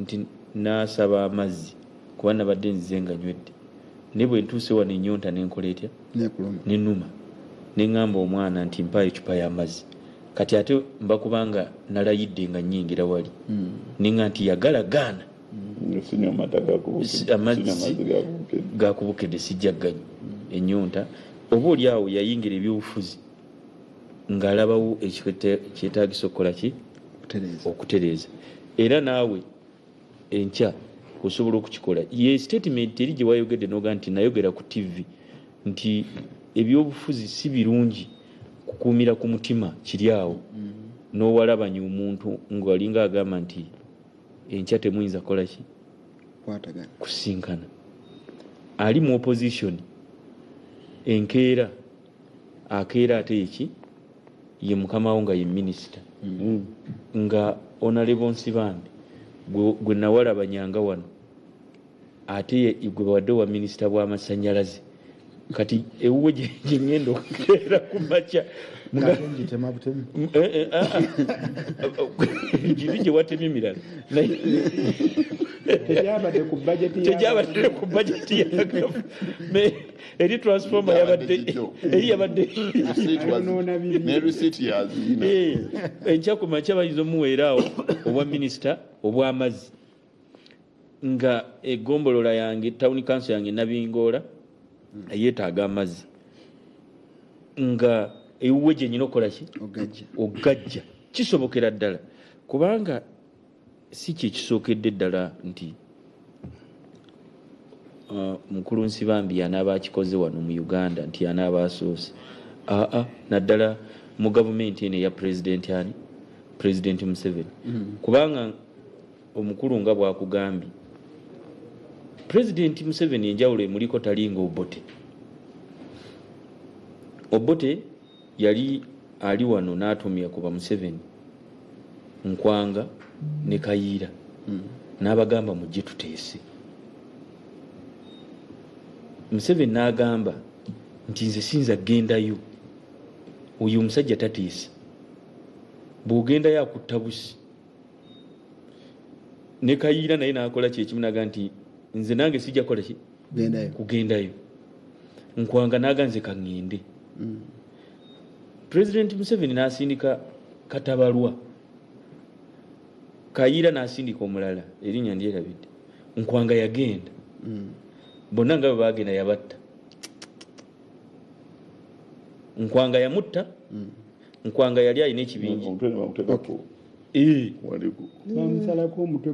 nti naasaba amazzi kuba nabadde nzize nga nywedde ne bwe ntuuse wano ennyonta nenkola etya nenuma neŋŋamba omwana nti mpaayo ecupa y'amazzi kati ate mba kubanga nalayidde nga nnyingira wali neŋŋa nti yagala gaana amazzi gakubukedde sijjagganya ennyonta oba oli awo yayingira ebyobufuzi ng'alabawo ekyetaagisa okukola ki okutereeza era naawe enkya osobola okukikola ye statement eri gye wayogedde noga nti nayogera ku TV nti ebyobufuzi si birungi kukuumira ku mutima kiri awo n'owalabanya omuntu ng'alinga agamba nti enkya temuyinza kukola ki kusinkana ali mu opposition enkeera akeera ate eki ye mukama wo nga ye minisita nga Honorable Nsibambi gwe nawalabanyanga wano ate gwe wadde wa minisita bw'amasannyalaze kati ewuwe gye ngenda okukeera ku makya giri gye watema emirala tekyabadde ku budget tekyabadde ku budget ya government eri transformer yabadde ne receipt yazina enkya ku makya bayinza omuweeraawo obwa minisita obw'amazzi nga egombolola yange town council yange Nabingoola yeetaaga amazzi nga ewuwe gye nyina okola ki ogajja kisobokera ddala kubanga si kye kisookedde ddala nti mukulu Nsibambi anaaba akikoze wano mu Uganda nti anaaba asoose naddala mu gavumenti eno eya President Museveni kubanga omukulu nga bwakugambye President Museveni enjawulo emuliko talinga Obote yali ali wano n'atumya kuba Museveni Nkwanga ne Kayiira n'abagamba mujje tuteese Museveni n'agamba nti nze sinza gendayo oyo omusajja tateesa bw'ogendayo akutta busi ne Kayiira naye n'akola kyekimu naga nti nze nange sijja kola ki kugendayo Nkwanga naga nze kaŋŋende President Museveni n'asindika Katabalwa Kayiira n'asindika omulala erinnya ndyerabidde Nkwanga yagenda bonna nga bwe baagenda yabatta Nkwanga yamutta Nkwanga yali alina ekibingi bamusalako omutwe